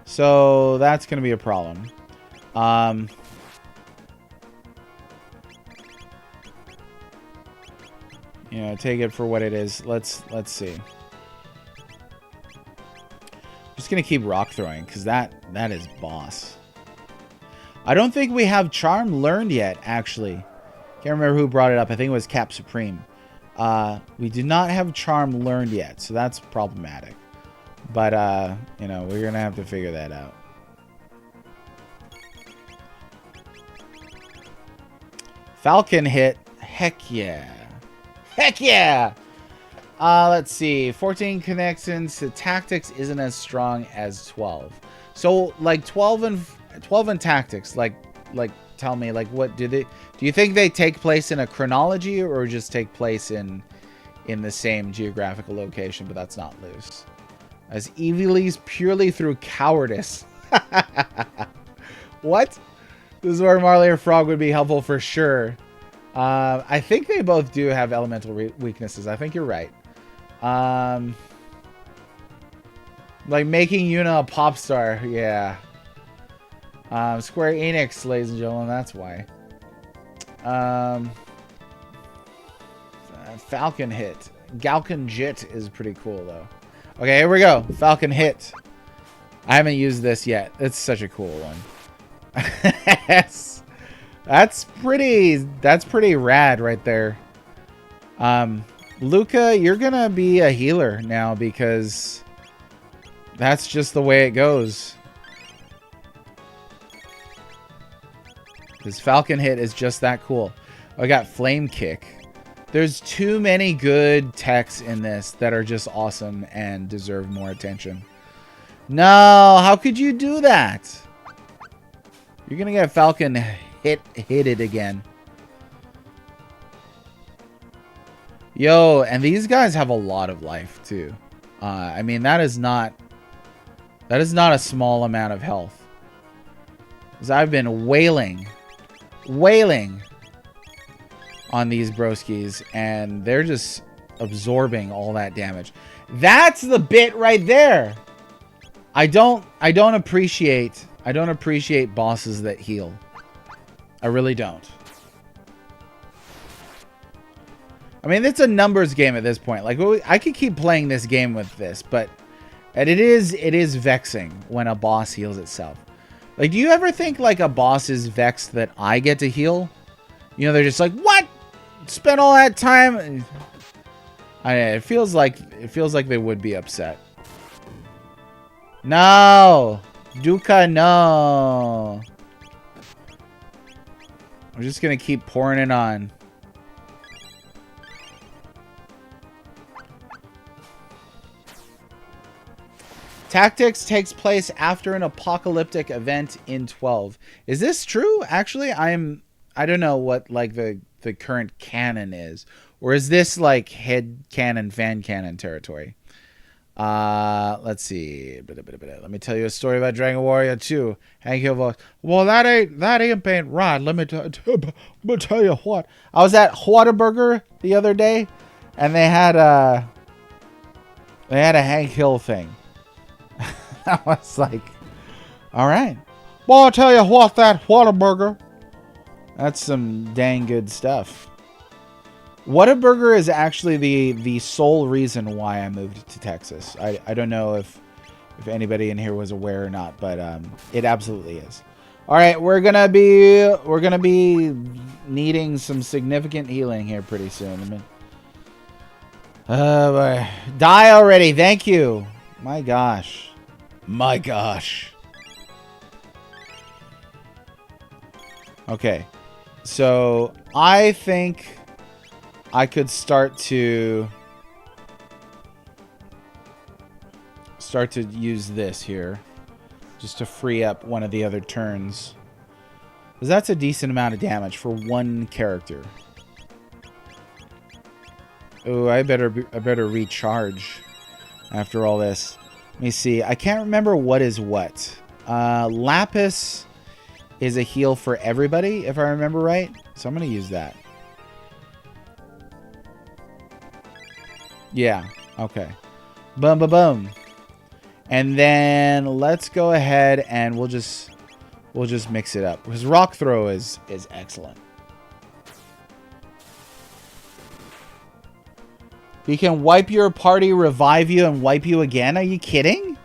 So that's going to be a problem. You know, take it for what it is. Let's see. Just going to keep rock throwing because that is boss. I don't think we have Charm learned yet, actually. Can't remember who brought it up. I think it was Cap Supreme. We do not have Charm learned yet, so that's problematic. But, you know, we're going to have to figure that out. Falcon hit. Heck yeah. Heck yeah! Let's see. 14 connections to tactics isn't as strong as 12. So, like, 12 and tactics, like, tell me, like, what do you think they take place in a chronology or just take place in the same geographical location, but that's not loose? As evilly purely through cowardice. What? This is where Marley or Frog would be helpful for sure. I think they both do have elemental weaknesses. I think you're right. Like making Yuna a pop star. Yeah. Square Enix, ladies and gentlemen, that's why. Falcon hit. Galcon Jit is pretty cool, though. Okay, here we go. Falcon hit. I haven't used this yet. It's such a cool one. Yes. That's pretty rad right there. Luca, you're gonna be a healer now because that's just the way it goes. This Falcon hit is just that cool. I got Flame Kick. There's too many good techs in this that are just awesome and deserve more attention. No, how could you do that? You're gonna get Falcon hit it again. Yo, and these guys have a lot of life too. I mean, that is not a small amount of health. Because I've been wailing on these broskies, and they're just absorbing all that damage. That's the bit right there. I don't appreciate bosses that heal. I really don't. I mean, it's a numbers game at this point. Like, I could keep playing this game with this, but it is vexing when a boss heals itself. Like, do you ever think like a boss is vexed that I get to heal? You know, they're just like, what? Spent all that time. It feels like they would be upset. No, Duca, no. I'm just gonna keep pouring it on. Tactics takes place after an apocalyptic event in 12. Is this true? Actually, I don't know what like the current canon is. Or is this like head canon, fan canon territory? Let's see. Let me tell you a story about Dragon Warrior 2. Hank Hill voice. Well, that ain't right. Let me tell you what. I was at Whataburger the other day, and they had a Hank Hill thing. I was like, all right. Well, I'll tell you what, that Whataburger. That's some dang good stuff. Whataburger is actually the sole reason why I moved to Texas. I don't know if anybody in here was aware or not, but it absolutely is. All right, we're gonna be needing some significant healing here pretty soon. Die already, thank you. My gosh. My gosh. Okay. So I think I could start to use this here just to free up one of the other turns. Because that's a decent amount of damage for one character. Oh, I better recharge after all this. Let me see. I can't remember what is what. Lapis is a heal for everybody, if I remember right. So I'm going to use that. Yeah. Okay. Boom, boom, boom. And then let's go ahead and we'll just mix it up. Because rock throw is excellent. He can wipe your party, revive you, and wipe you again? Are you kidding?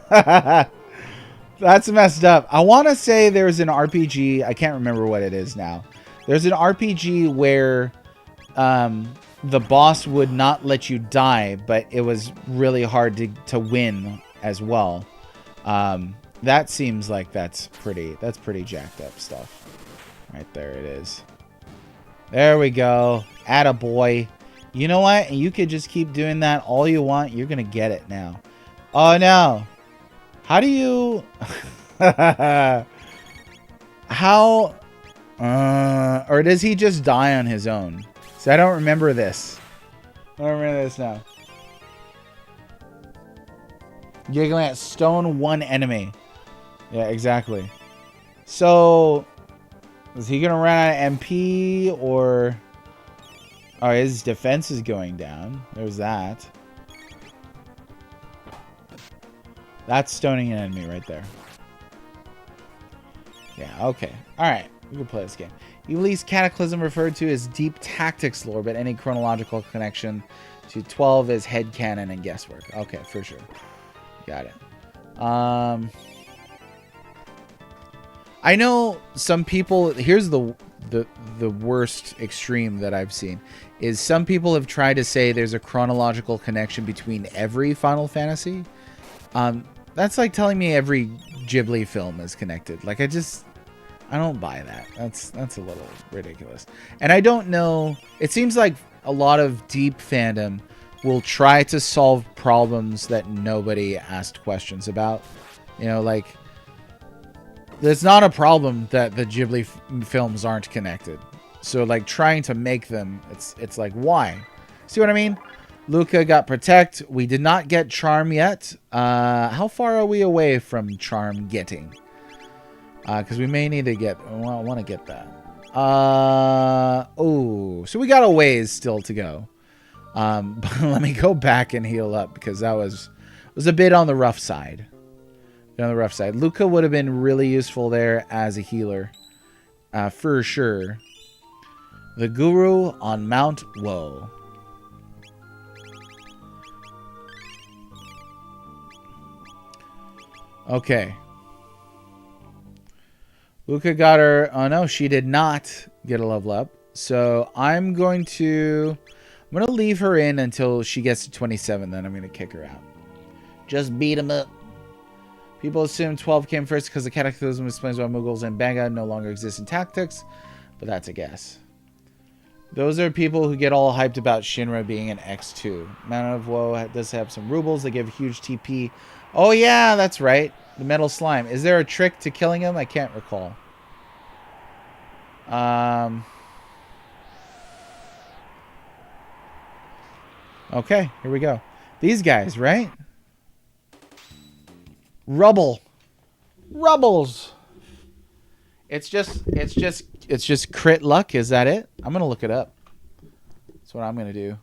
That's messed up. I want to say there's an RPG. I can't remember what it is now. There's an RPG where the boss would not let you die, but it was really hard to win as well. That seems like that's pretty jacked up stuff. Right there it is. There we go. Attaboy. You know what? And you could just keep doing that all you want. You're going to get it now. Oh, no. How do you... How... or does he just die on his own? So I don't remember this. I don't remember this now. Giggling at stone one enemy. Yeah, exactly. So... is he going to run out of MP or... oh, his defense is going down. There's that. That's stoning an enemy right there. Yeah, okay. Alright, we can play this game. Ely's Cataclysm referred to as deep tactics lore, but any chronological connection to 12 is headcanon and guesswork. Okay, for sure. Got it. I know some people... here's the worst extreme that I've seen is some people have tried to say there's a chronological connection between every Final Fantasy. That's like telling me every Ghibli film is connected. Like I don't buy that. That's a little ridiculous. And I don't know. It seems like a lot of deep fandom will try to solve problems that nobody asked questions about. You know, like it's not a problem that the Ghibli films aren't connected. So like trying to make them, it's like, why? See what I mean? Luca got Protect. We did not get Charm yet. How far are we away from Charm getting? Because we may need to get... well, I want to get that. Oh, so we got a ways still to go. But let me go back and heal up because that was a bit on the rough side. On the rough side. Luca would have been really useful there as a healer. For sure. The Guru on Mount Woe. Okay. Luca got her... oh no, she did not get a level up. So I'm going to leave her in until she gets to 27. Then I'm going to kick her out. Just beat him up. People assume 12 came first because the Cataclysm explains why Mughals and Banga no longer exist in tactics, but that's a guess. Those are people who get all hyped about Shinra being an X2. Mount of Woe does have some rubles. They give huge TP. Oh yeah, that's right. The metal slime. Is there a trick to killing him? I can't recall. Okay, here we go. These guys, right? Rubbles. It's just crit luck. Is that it? I'm gonna look it up. That's what I'm gonna do.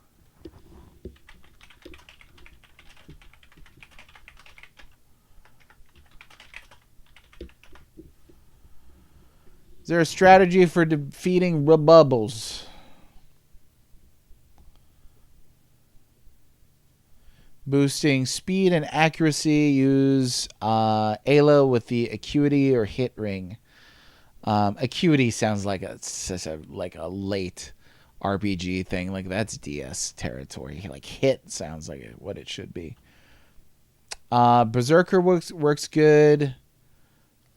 Is there a strategy for defeating Rubbles? Boosting speed and accuracy. Use Ayla with the acuity or hit ring. Acuity sounds like a late RPG thing. Like that's DS territory. Like hit sounds like what it should be. Berserker works good.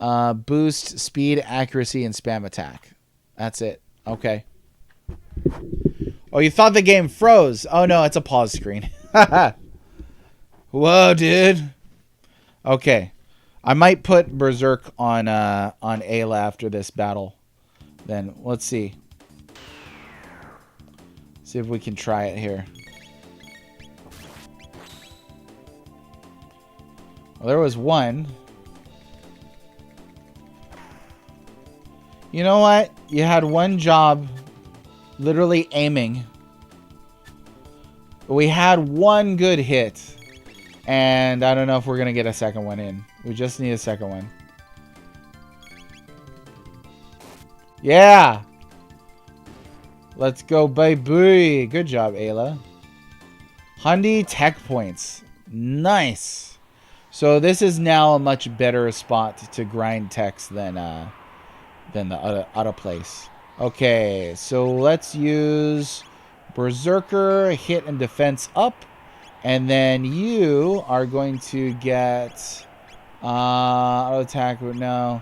Boost speed, accuracy, and spam attack. That's it. Okay. Oh, you thought the game froze. Oh, no, it's a pause screen. Whoa, dude. Okay. I might put Berserk on Ayla after this battle. Then, let's see. See if we can try it here. Well, there was one. You know what? You had one job, literally aiming. We had one good hit. And I don't know if we're going to get a second one in. We just need a second one. Yeah! Let's go, baby. Good job, Ayla. 100 tech points. Nice. So this is now a much better spot to grind techs than the other place. Okay, so let's use Berserker, hit and defense up. And then you are going to get auto attack, but no.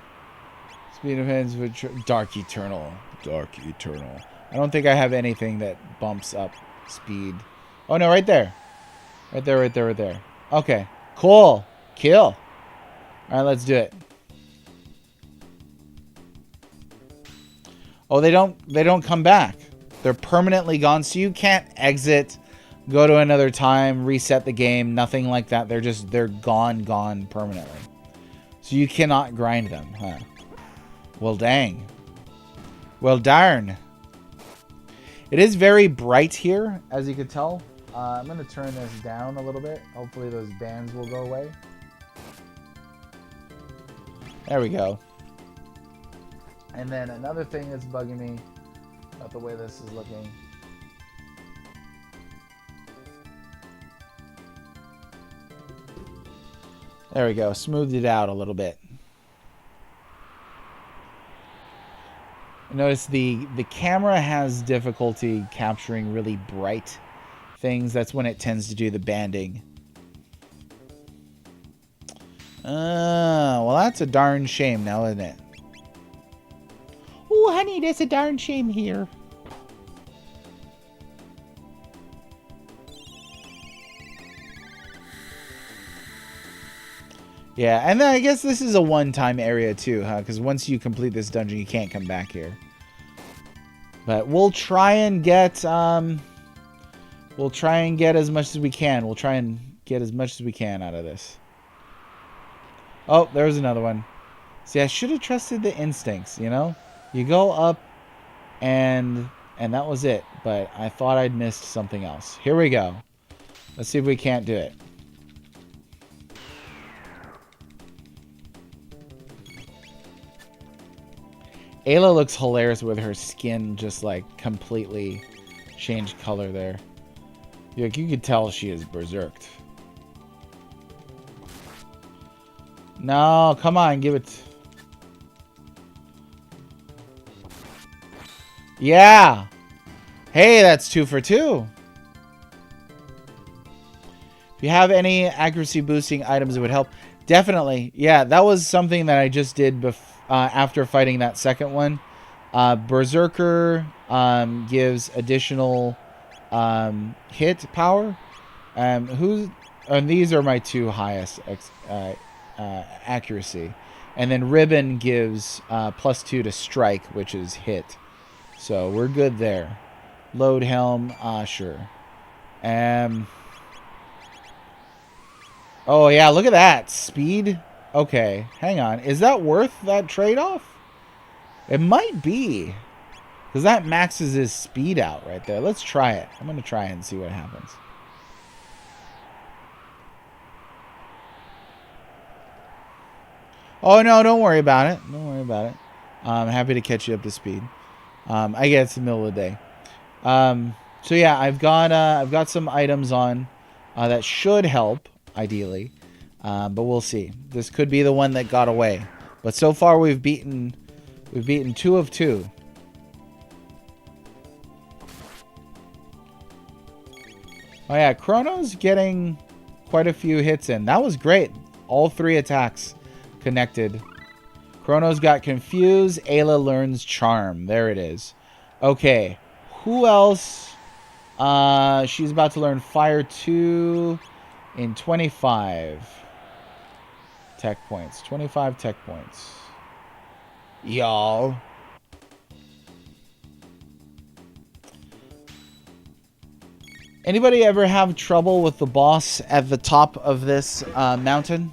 Speed defense with Dark Eternal. Dark Eternal. I don't think I have anything that bumps up speed. Oh no, right there. Right there, right there, right there. Okay. Cool. Kill. Alright, let's do it. Oh, they don't come back. They're permanently gone, so you can't exit, go to another time, reset the game, nothing like that. They're gone permanently. So you cannot grind them, huh? Well, dang. Well, darn. It is very bright here, as you can tell. I'm going to turn this down a little bit. Hopefully those bands will go away. There we go. And then another thing that's bugging me about the way this is looking. There we go. Smoothed it out a little bit. Notice the camera has difficulty capturing really bright things. That's when it tends to do the banding. Well, that's a darn shame now, isn't it? Oh, honey, that's a darn shame here. Yeah, and then I guess this is a one-time area too, huh? Because once you complete this dungeon, you can't come back here. But we'll try and get as much as we can. We'll try and get as much as we can out of this. Oh, there's another one. See, I should have trusted the instincts, you know? You go up and that was it. But I thought I'd missed something else. Here we go. Let's see if we can't do it. Ayla looks hilarious with her skin just like completely changed color there. You could tell she is berserked. No, come on, give it. Yeah. Hey, that's 2 for 2. If you have any accuracy boosting items, it would help. Definitely. Yeah, that was something that I just did after fighting that second one. Berserker gives additional hit power. These are my 2 highest accuracy. And then Ribbon gives +2 to strike, which is hit. So we're good there. Load helm, sure. Oh yeah, look at that. Speed. Okay, hang on. Is that worth that trade-off? It might be. Because that maxes his speed out right there. Let's try it. I'm going to try it and see what happens. Oh, no, don't worry about it. Don't worry about it. I'm happy to catch you up to speed. I guess it's the middle of the day. So yeah, I've got some items on that should help, ideally. But we'll see. This could be the one that got away. But so far we've beaten 2 of 2. Oh yeah, Chrono's getting quite a few hits in. That was great. All 3 attacks connected. Chrono's got confused. Ayla learns charm. There it is. Okay. Who else? She's about to learn fire 2 in 25 tech points. 25 tech points. Y'all. Anybody ever have trouble with the boss at the top of this mountain?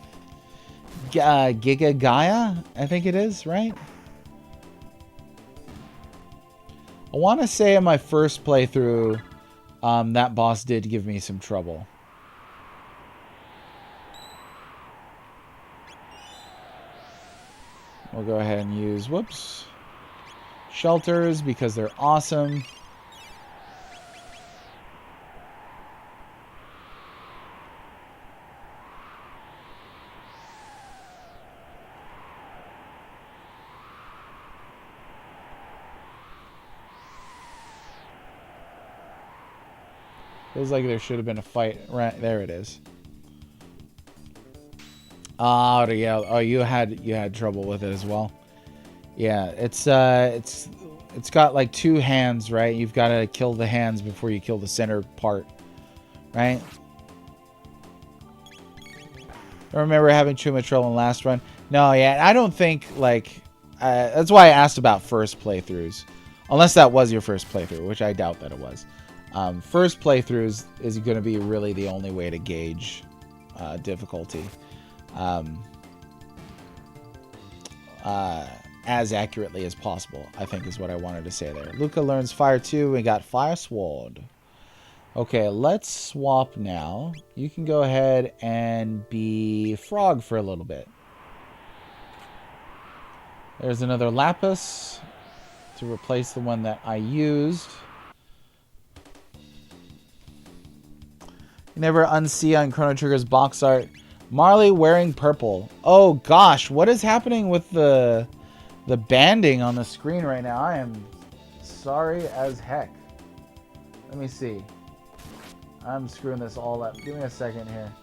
Giga Gaia, I think it is, right? I want to say in my first playthrough, that boss did give me some trouble. We'll go ahead and use, whoops, shelters because they're awesome. Feels like there should have been a fight. Right there it is. Oh yeah. Oh, you had trouble with it as well. Yeah, it's got like 2 hands, right? You've got to kill the hands before you kill the center part, right? I remember having too much trouble in the last run. No, yeah, I don't think like that's why I asked about first playthroughs, unless that was your first playthrough, which I doubt that it was. First playthroughs is going to be really the only way to gauge difficulty as accurately as possible, I think is what I wanted to say there. Luca learns fire 2. We got fire sword. Okay, let's swap now. You can go ahead and be frog for a little bit. There's another lapis to replace the one that I used. You never unsee on Chrono Trigger's box art. Marley wearing purple. Oh gosh, what is happening with the banding on the screen right now? I am sorry as heck. Let me see. I'm screwing this all up. Give me a second here.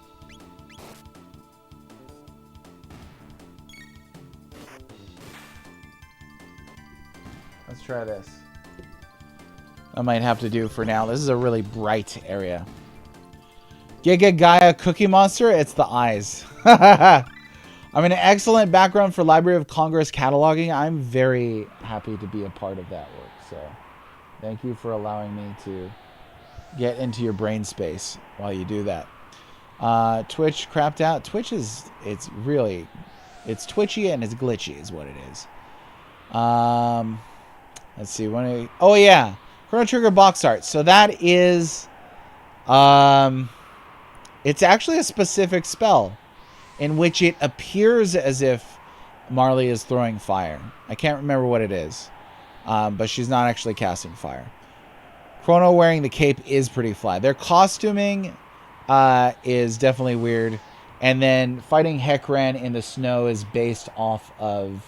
Let's try this. I might have to do for now. This is a really bright area. Giga Gaia Cookie Monster, it's the eyes. I'm an excellent background for Library of Congress cataloging. I'm very happy to be a part of that work. So thank you for allowing me to get into your brain space while you do that. Twitch crapped out. Twitch is, it's twitchy and it's glitchy is what it is. Let's see. Oh yeah. Chrono Trigger box art. So that is, it's actually a specific spell in which it appears as if Marley is throwing fire. I can't remember what it is, but she's not actually casting fire. Chrono wearing the cape is pretty fly. Their costuming is definitely weird. And then fighting Heckran in the snow is based off of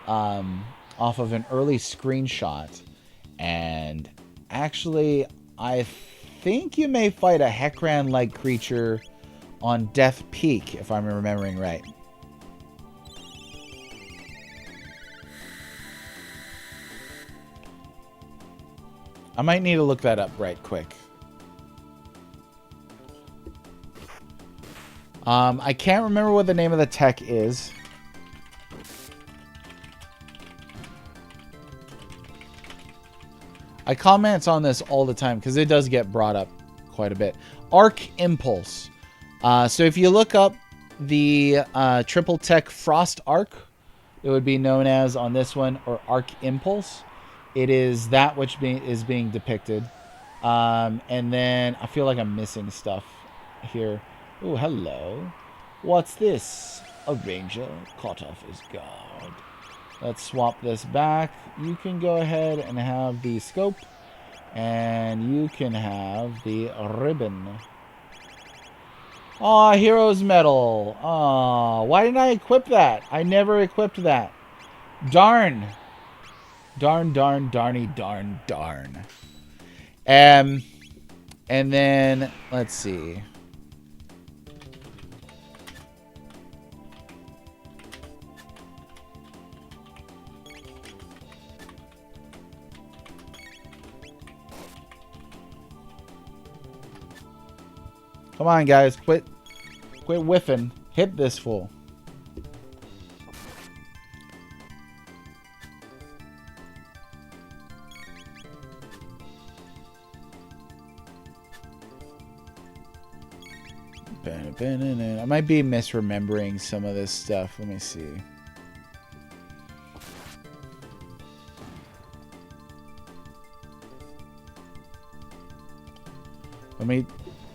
an early screenshot. And actually, I think you may fight a Heckran-like creature on Death Peak, if I'm remembering right. I might need to look that up right quick. I can't remember what the name of the tech is. I comment on this all the time because it does get brought up quite a bit. Arc Impulse. So if you look up the Triple Tech Frost Arc, it would be known as on this one, or Arc Impulse. It is that which is being depicted. And then I feel like I'm missing stuff here. Oh, hello. What's this? A ranger caught off his guard. Let's swap this back. You can go ahead and have the scope. And you can have the ribbon. Aw, Hero's Medal. Aw, why didn't I equip that? I never equipped that. Darn. Darn, darn, darny, darn, darn. And then, let's see. Come on, guys. Quit whiffing. Hit this fool. I might be misremembering some of this stuff. Let me see.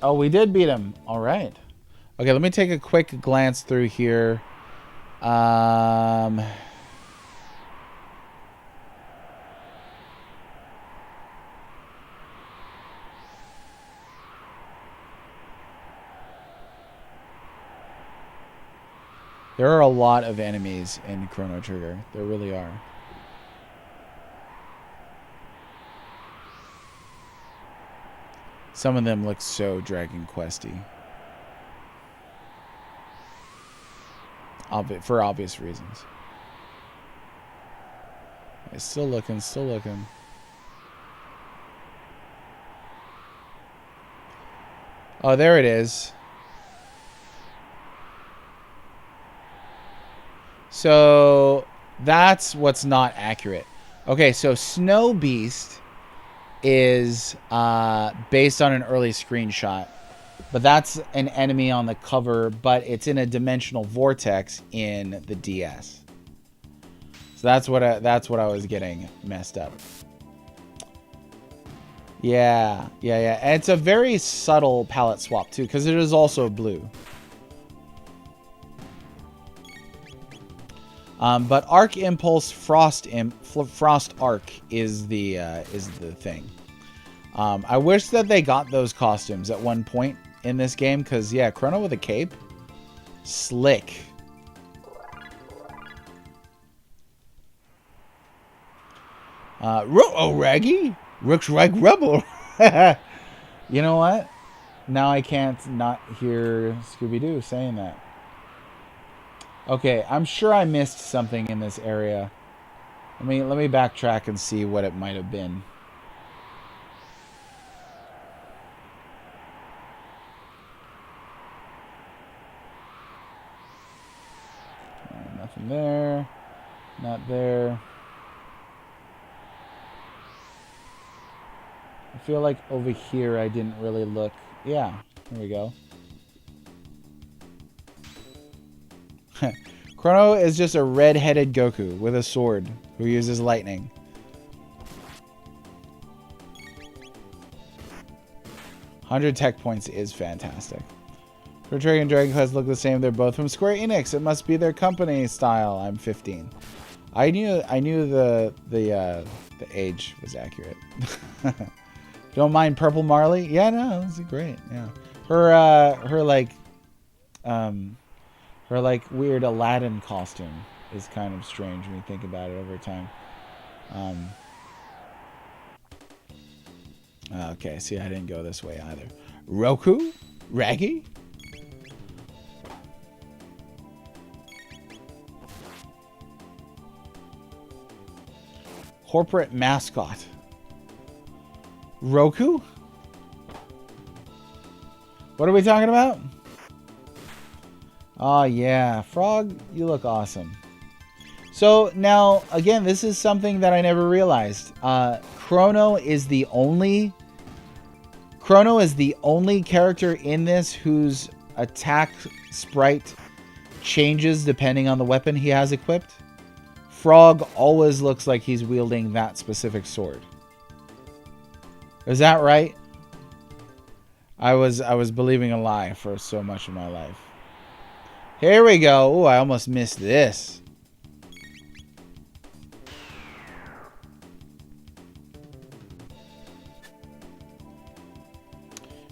Oh, we did beat him. All right. Okay, let me take a quick glance through here. There are a lot of enemies in Chrono Trigger. There really are. Some of them look so Dragon Questy. For obvious reasons. It's still looking, still looking. Oh, there it is. So that's what's not accurate. Okay, so Snow Beast is based on an early screenshot, but that's an enemy on the cover, but it's in a dimensional vortex in the DS. So that's what I was getting messed up. Yeah. And it's a very subtle palette swap too, because it is also blue. But Arc Impulse Frost Arc is the thing. I wish that they got those costumes at one point in this game, because yeah, Chrono with a cape, slick. Raggy looks like rubble. You know what? Now I can't not hear Scooby-Doo saying that. Okay, I'm sure I missed something in this area. Let me backtrack and see what it might have been. Nothing there. Not there. I feel like over here I didn't really look. Yeah, here we go. Chrono is just a red-headed Goku with a sword who uses lightning. $100 tech points is fantastic. Chrono Trigger and Dragon Quest look the same. They're both from Square Enix. It must be their company style. I'm 15. I knew the age was accurate. Don't mind Purple Marley? Yeah, no, this is great. Yeah, her like weird Aladdin costume is kind of strange when you think about it over time. Okay, see, I didn't go this way either. Roku? Raggy? Corporate mascot. Roku? What are we talking about? Oh, yeah. Frog, you look awesome. So, now, again, this is something that I never realized. Chrono is the only character in this whose attack sprite changes depending on the weapon he has equipped. Frog always looks like he's wielding that specific sword. Is that right? I was believing a lie for so much of my life. Here we go. Oh, I almost missed this.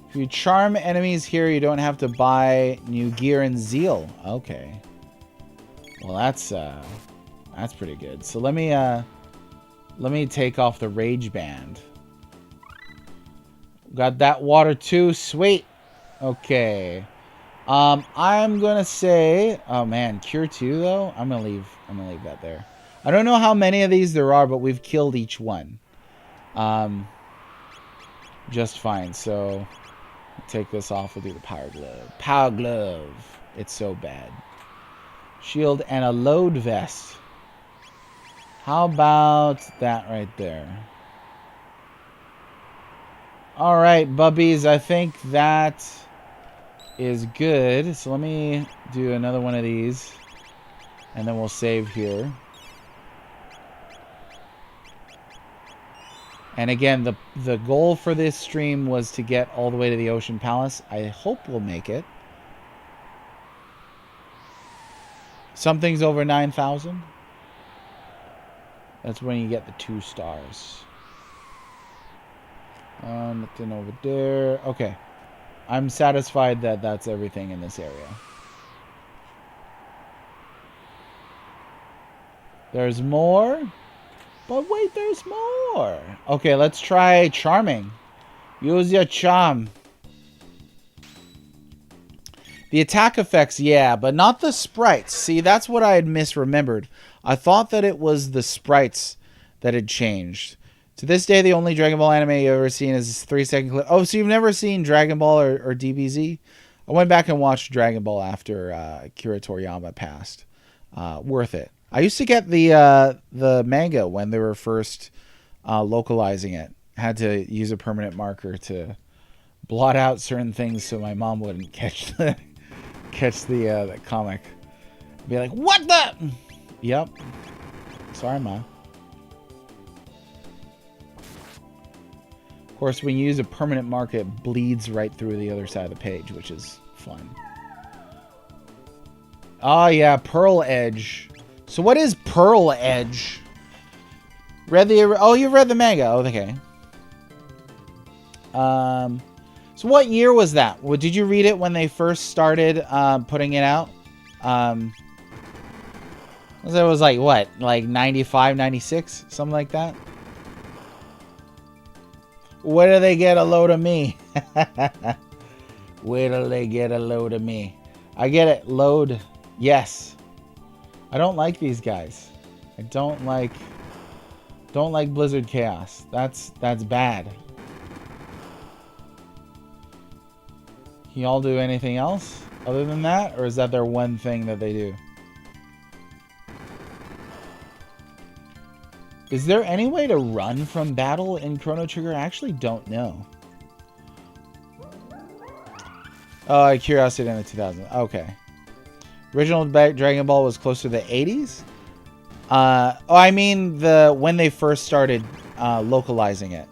If you charm enemies here, you don't have to buy new gear and zeal. Okay. Well, that's pretty good. So let me take off the rage band. Got that water too. Sweet. Okay. I'm gonna say, oh man, cure 2 though. I'm gonna leave that there. I don't know how many of these there are, but we've killed each one. Just fine. So take this off. We'll do the power glove. Power glove. It's so bad. Shield and a load vest. How about that right there? Alright, bubbies. I think that is good. So let me do another one of these. And then we'll save here. And again, the goal for this stream was to get all the way to the Ocean Palace. I hope we'll make it. Something's over 9,000. That's when you get the 2 stars. Nothing over there. Okay. I'm satisfied that that's everything in this area. There's more. But wait, there's more. Okay, let's try charming. Use your charm. The attack effects, yeah, but not the sprites. See, that's what I had misremembered. I thought that it was the sprites that had changed. To this day, the only Dragon Ball anime you've ever seen is this 3-second clip. Oh, so you've never seen Dragon Ball or DBZ? I went back and watched Dragon Ball after Akira Toriyama passed. Worth it. I used to get the manga when they were first localizing it. Had to use a permanent marker to blot out certain things so my mom wouldn't catch the comic. Be like, what the? Yep. Sorry, Mom. Of course, when you use a permanent marker, it bleeds right through the other side of the page, which is fun. Oh, yeah, Pearl Edge. So what is Pearl Edge? Oh, you read the manga. Oh, okay. So what year was that? Well, did you read it when they first started putting it out? It was like, what? Like 95, 96? Something like that? Where do they get a load of me? Where do they get a load of me? I get it. Load. Yes. I don't like these guys. I don't like Blizzard Chaos. That's bad. Can y'all do anything else other than that? Or is that their one thing that they do? Is there any way to run from battle in Chrono Trigger? I actually don't know. Oh, Curiosity in the 2000s. Okay. Original Dragon Ball was closer to the 80s? Oh, I mean when they first started localizing it.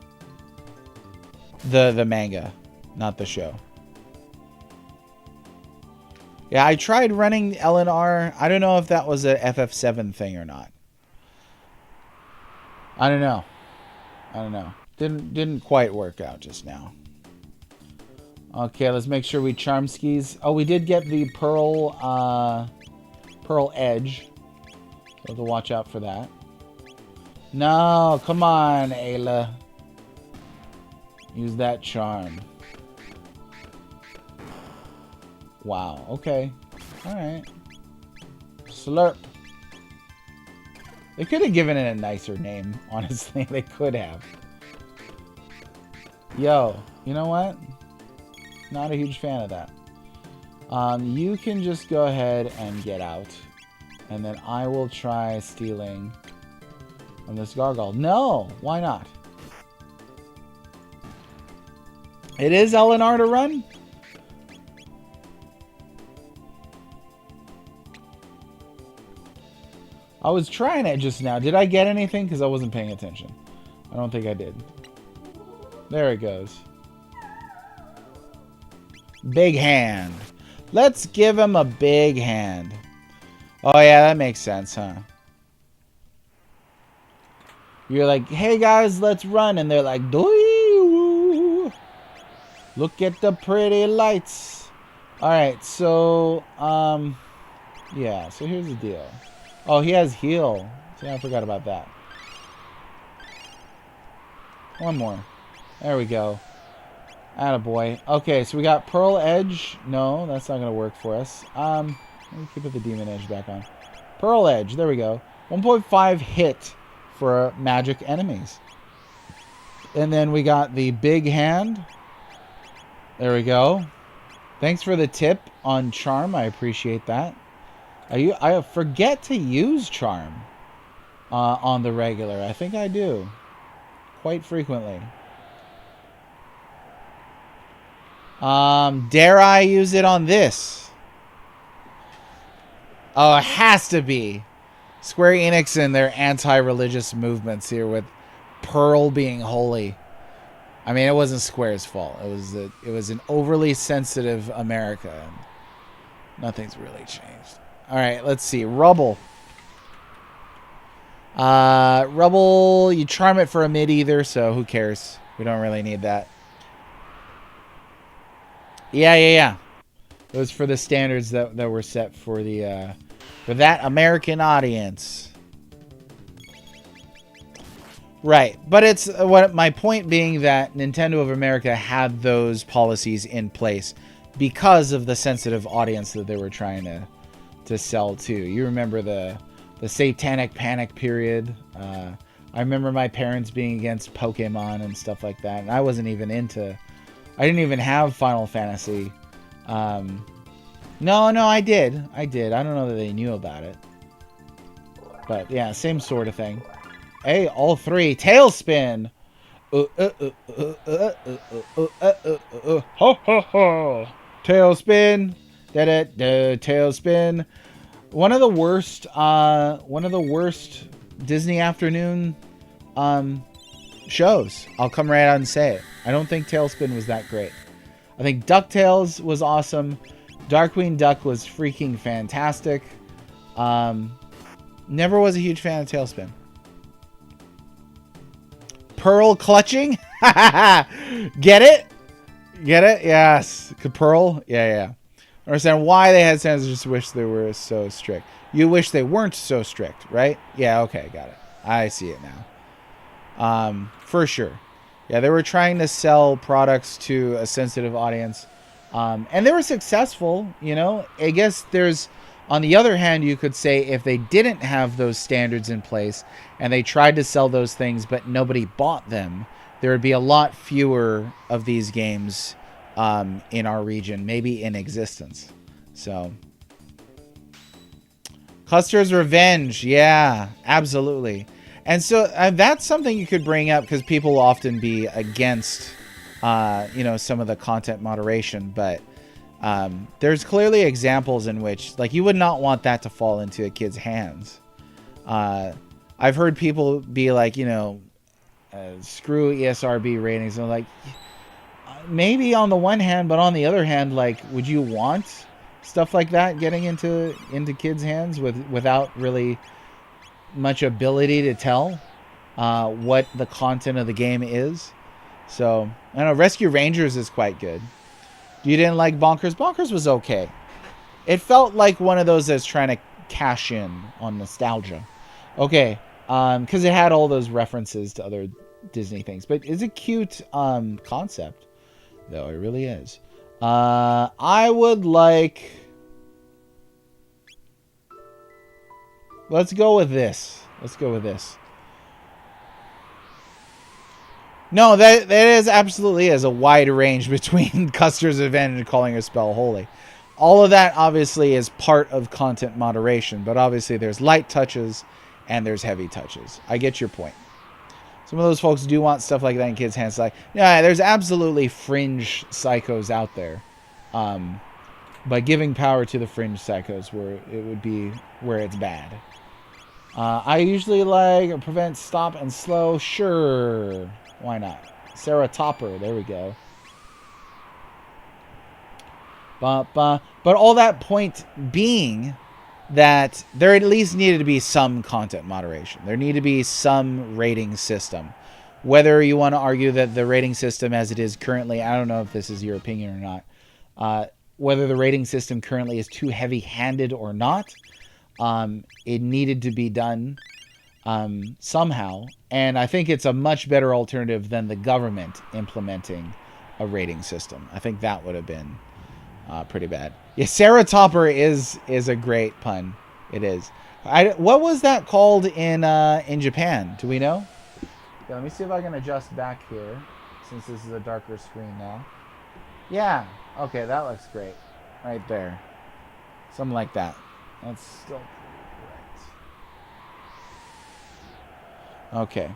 The manga, not the show. Yeah, I tried running LNR. I don't know if that was a FF7 thing or not. I don't know. Didn't quite work out just now. Okay, let's make sure we charm skis. Oh, we did get the Pearl Edge. So have to watch out for that. No, come on, Ayla. Use that charm. Wow, okay. Alright. Slurp. They could have given it a nicer name, honestly. They could have. Yo, you know what? Not a huge fan of that. You can just go ahead and get out. And then I will try stealing from this gargoyle. No! Why not? It is LNR to run? I was trying it just now. Did I get anything? Because I wasn't paying attention. I don't think I did. There it goes. Big hand. Let's give him a big hand. Oh, yeah, that makes sense, huh? You're like, hey, guys, let's run. And they're like, doo. Look at the pretty lights. All right, so, yeah, so here's the deal. Oh, he has heal. See, I forgot about that. One more. There we go. Attaboy. Okay, so we got Pearl Edge. No, that's not going to work for us. Let me keep the Demon Edge back on. Pearl Edge. There we go. 1.5 hit for magic enemies. And then we got the Big Hand. There we go. Thanks for the tip on charm. I appreciate that. I forget to use charm on the regular. I think I do quite frequently. Dare I use it on this? Oh, it has to be. Square Enix and their anti-religious movements here with Pearl being holy. I mean, it wasn't Square's fault. It was an overly sensitive America. And nothing's really changed. All right, let's see. Rubble. Rubble, you charm it for a mid either, so who cares? We don't really need that. Yeah. It was for the standards that were set for the for that American audience. Right, but it's what my point being that Nintendo of America had those policies in place because of the sensitive audience that they were trying to sell to. You remember the satanic panic period. I remember my parents being against Pokemon and stuff like that, and I wasn't even into. I didn't even have Final Fantasy. No, I did. I don't know that they knew about it, but yeah, same sort of thing. Hey, all three. Tailspin. Ho ho ho. Tailspin. Tailspin. One of the worst Disney afternoon shows. I'll come right out and say it. I don't think Tailspin was that great. I think DuckTales was awesome. Darkwing Duck was freaking fantastic. Never was a huge fan of Tailspin. Pearl clutching? Get it? Get it? Yes. Pearl? Yeah. I understand why they had sense. Just wish they were so strict. You wish they weren't so strict, right? Yeah, okay, got it. I see it now. For sure. Yeah, they were trying to sell products to a sensitive audience. And they were successful, you know. I guess there's... On the other hand, you could say if they didn't have those standards in place and they tried to sell those things but nobody bought them, there would be a lot fewer of these games in our region, maybe in existence. So, Custer's Revenge, yeah, absolutely. And so that's something you could bring up because people will often be against, some of the content moderation, but there's clearly examples in which, like, you would not want that to fall into a kid's hands. I've heard people be like, screw ESRB ratings. And like, maybe on the one hand, but on the other hand, like, would you want stuff like that getting into kids' hands without really much ability to tell what the content of the game is? So, I don't know. Rescue Rangers is quite good. You didn't like Bonkers? Bonkers was okay. It felt like one of those that's trying to cash in on nostalgia. Okay, because it had all those references to other Disney things. But it's a cute concept, though. It really is. I would like... Let's go with this. No, that absolutely is a wide range between Custer's Revenge and calling a spell holy. All of that obviously is part of content moderation, but obviously there's light touches and there's heavy touches. I get your point. Some of those folks do want stuff like that in kids' hands. Like, yeah, there's absolutely fringe psychos out there. But giving power to the fringe psychos where it would be where it's bad. I usually like prevent, stop, and slow. Sure. Why not? Sarah Topper. There we go. But all that point being that there at least needed to be some content moderation. There needed to be some rating system. Whether you want to argue that the rating system as it is currently, I don't know if this is your opinion or not, whether the rating system currently is too heavy-handed or not, it needed to be done somehow. And I think it's a much better alternative than the government implementing a rating system. I think that would have been pretty bad. Yeah, Sarah Topper is a great pun. It is. What was that called in Japan? Do we know? Yeah, let me see if I can adjust back here, since this is a darker screen now. Yeah. Okay, that looks great. Right there. Something like that. That's still right. Okay.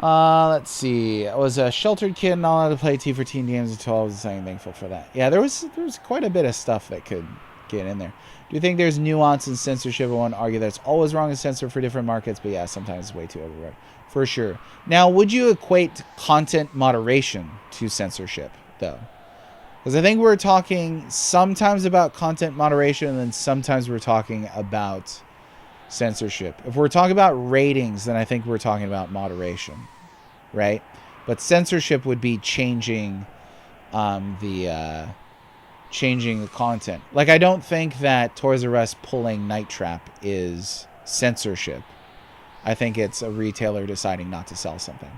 Let's see. I was a sheltered kid, not allowed to play T for teen games until I was saying thankful for that. Yeah, there was quite a bit of stuff that could get in there. Do you think there's nuance in censorship? I won't argue that it's always wrong to censor for different markets, but yeah, sometimes it's way too overboard. For sure. Now, would you equate content moderation to censorship, though? Because I think we're talking sometimes about content moderation, and then sometimes we're talking about censorship. If we're talking about ratings, then I think we're talking about moderation, right? But censorship would be changing changing the content. Like, I don't think that Toys R Us pulling Night Trap is censorship. I think it's a retailer deciding not to sell something.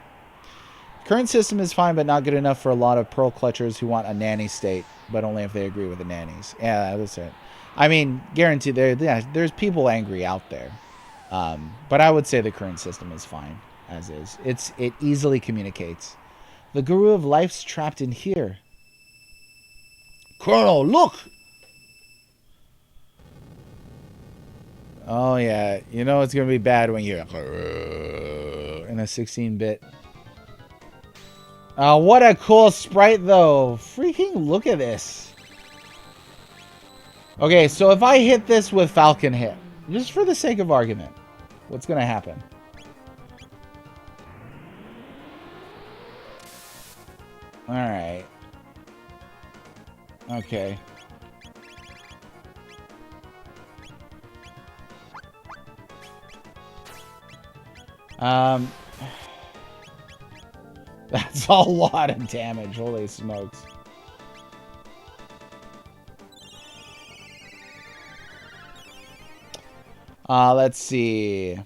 Current system is fine, but not good enough for a lot of pearl clutchers who want a nanny state, but only if they agree with the nannies. Yeah, that's it. I mean, guaranteed, there's people angry out there. But I would say the current system is fine, as is. It easily communicates. The Guru of Life's trapped in here. Chrono, look! Oh, yeah. You know it's going to be bad when you're in a 16-bit. Oh, what a cool sprite, though. Freaking look at this. Okay, so if I hit this with Falcon Hit, just for the sake of argument, what's going to happen? Alright. Okay. That's a lot of damage. Holy smokes. Let's see.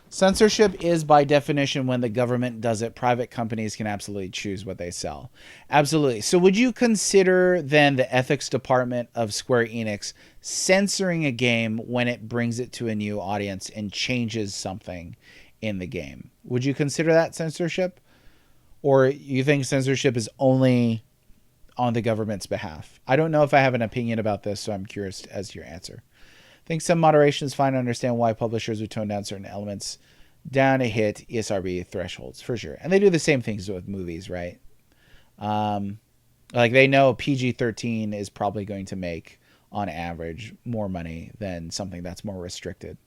Censorship is by definition when the government does it. Private companies can absolutely choose what they sell. Absolutely. So would you consider then the ethics department of Square Enix censoring a game when it brings it to a new audience and changes something in the game? Would you consider that censorship? Or you think censorship is only on the government's behalf? I don't know if I have an opinion about this, so I'm curious as to your answer. I think some moderation is fine to understand why publishers would tone down certain elements down to hit ESRB thresholds, for sure. And they do the same things with movies, right? Like they know PG-13 is probably going to make, on average, more money than something that's more restricted.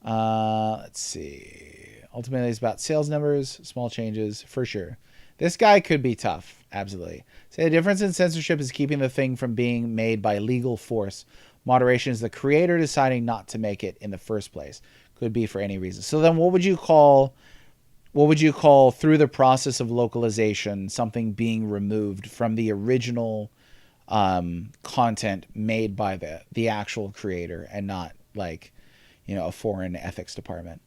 Let's see. Ultimately, it's about sales numbers, small changes, for sure. This guy could be tough, absolutely. Say the difference in censorship is keeping the thing from being made by legal force. Moderation is the creator deciding not to make it in the first place. Could be for any reason. So then what would you call through the process of localization something being removed from the original content made by the actual creator and not like, a foreign ethics department?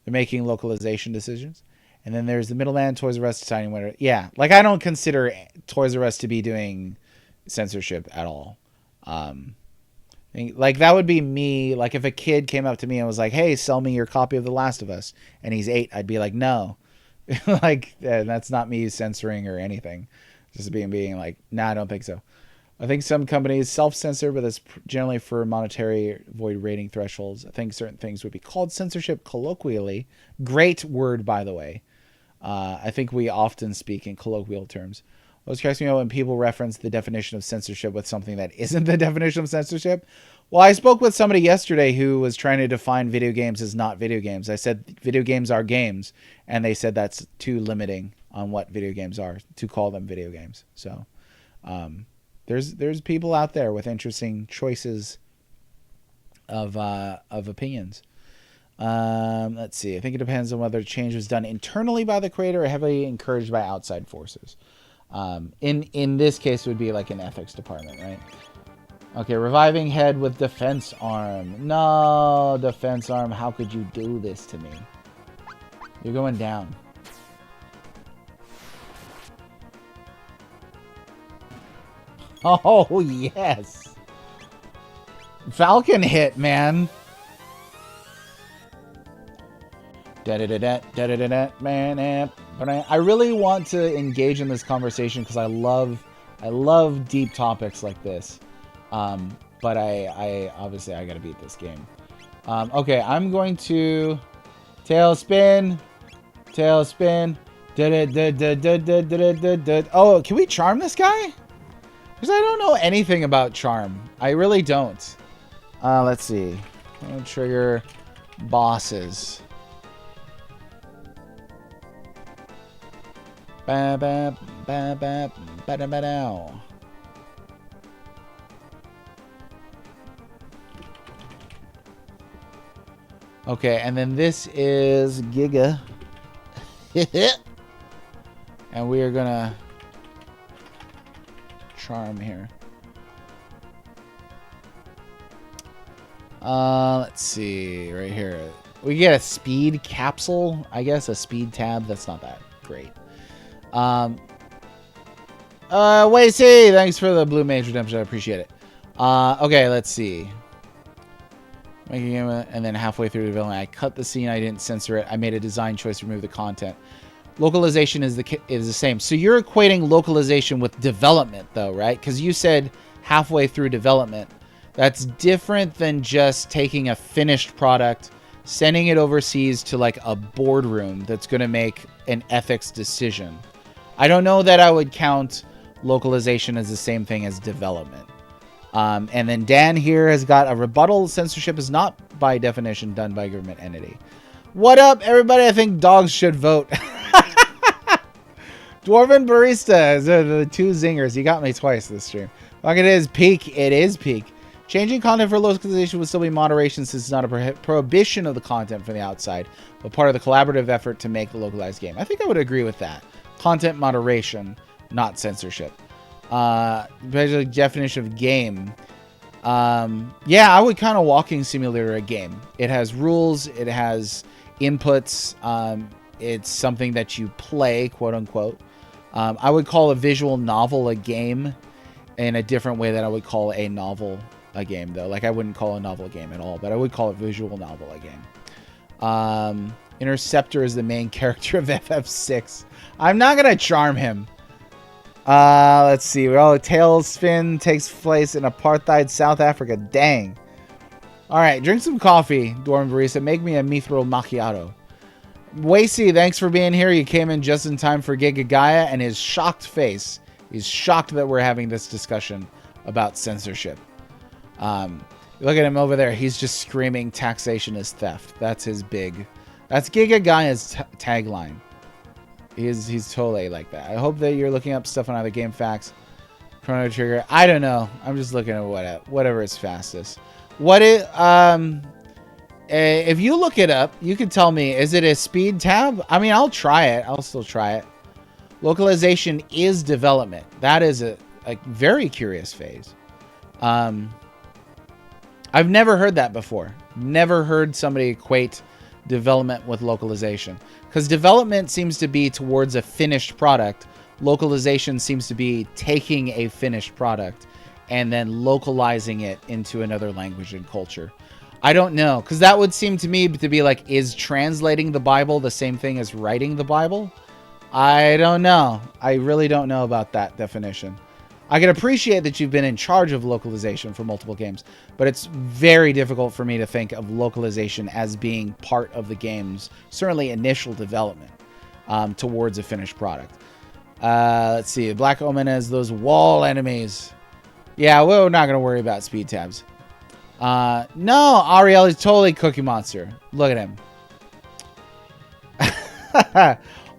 They're making localization decisions. And then there's the middleman, Toys R Us deciding whether... Yeah, like I don't consider Toys R Us to be doing censorship at all. Like that would be me. Like if a kid came up to me and was like, "Hey, sell me your copy of The Last of Us," and he's 8, I'd be like, "No," like that's not me censoring or anything. Just being like, "Nah, I don't think so." I think some companies self-censor, but that's generally for monetary void rating thresholds. I think certain things would be called censorship colloquially. Great word, by the way. I think we often speak in colloquial terms. What strikes me out when people reference the definition of censorship with something that isn't the definition of censorship. Well, I spoke with somebody yesterday who was trying to define video games as not video games. I said video games are games, and they said that's too limiting on what video games are to call them video games. So there's people out there with interesting choices of opinions. Let's see. I think it depends on whether change was done internally by the creator or heavily encouraged by outside forces. In this case, it would be like an ethics department, right? Okay, reviving head with defense arm. No, defense arm. How could you do this to me? You're going down. Oh, yes. Falcon hit, man. Da-da-da-da, da-da-da-da, man, But I really want to engage in this conversation because I love deep topics like this. But I obviously I gotta beat this game. Okay, I'm going to tailspin. Oh, can we charm this guy? Because I don't know anything about charm. I really don't. Let's see. I'm gonna trigger bosses. Okay, and then this is Giga. And we are gonna charm here. Let's see, right here. We get a speed capsule, I guess, a speed tab. That's not that great. Wait, see, thanks for the Blue Mage Redemption. I appreciate it. Okay, let's see. Making him, and then halfway through development, I cut the scene. I didn't censor it. I made a design choice to remove the content. Localization is the same. So you're equating localization with development, though, right? Because you said halfway through development. That's different than just taking a finished product, sending it overseas to like a boardroom that's going to make an ethics decision. I don't know that I would count localization as the same thing as development. And then Dan here has got a rebuttal. Censorship is not by definition done by a government entity. What up, everybody? I think dogs should vote. Dwarven Barista, the two zingers. You got me twice this stream. Like it is peak. It is peak. Changing content for localization would still be moderation since it's not a prohibition of the content from the outside, but part of the collaborative effort to make the localized game. I think I would agree with that. Content moderation, not censorship. Basic definition of game. Yeah, I would count a walking simulator a game. It has rules. It has inputs. It's something that you play, quote unquote. I would call a visual novel a game in a different way that I would call a novel a game, though. Like, I wouldn't call a novel a game at all, but I would call a visual novel a game. Interceptor is the main character of FF6. I'm not going to charm him. Let's see. Tailspin takes place in apartheid South Africa. Dang. All right, drink some coffee, Dwarven Barista. Make me a mithril macchiato. Wacy, thanks for being here. You came in just in time for Giga Gaia, and his shocked face. He's shocked that we're having this discussion about censorship. Look at him over there. He's just screaming taxation is theft. That's his big... That's Giga Gaia's tagline. He's totally like that. I hope that you're looking up stuff on other game facts. Chrono Trigger. I don't know. I'm just looking at whatever is fastest. If you look it up, you can tell me, is it a speed tab? I mean, I'll try it. I'll still try it. Localization is development. That is a very curious phase. I've never heard that before. Never heard somebody equate development with localization. Because development seems to be towards a finished product. Localization seems to be taking a finished product and then localizing it into another language and culture. I don't know, because that would seem to me to be like, is translating the Bible the same thing as writing the Bible? I don't know. I really don't know about that definition. I can appreciate that you've been in charge of localization for multiple games, but it's very difficult for me to think of localization as being part of the game's, certainly initial development, towards a finished product. Let's see. Black Omen has those wall enemies. Yeah, we're not going to worry about speed tabs. No, Ariel is totally Cookie Monster. Look at him.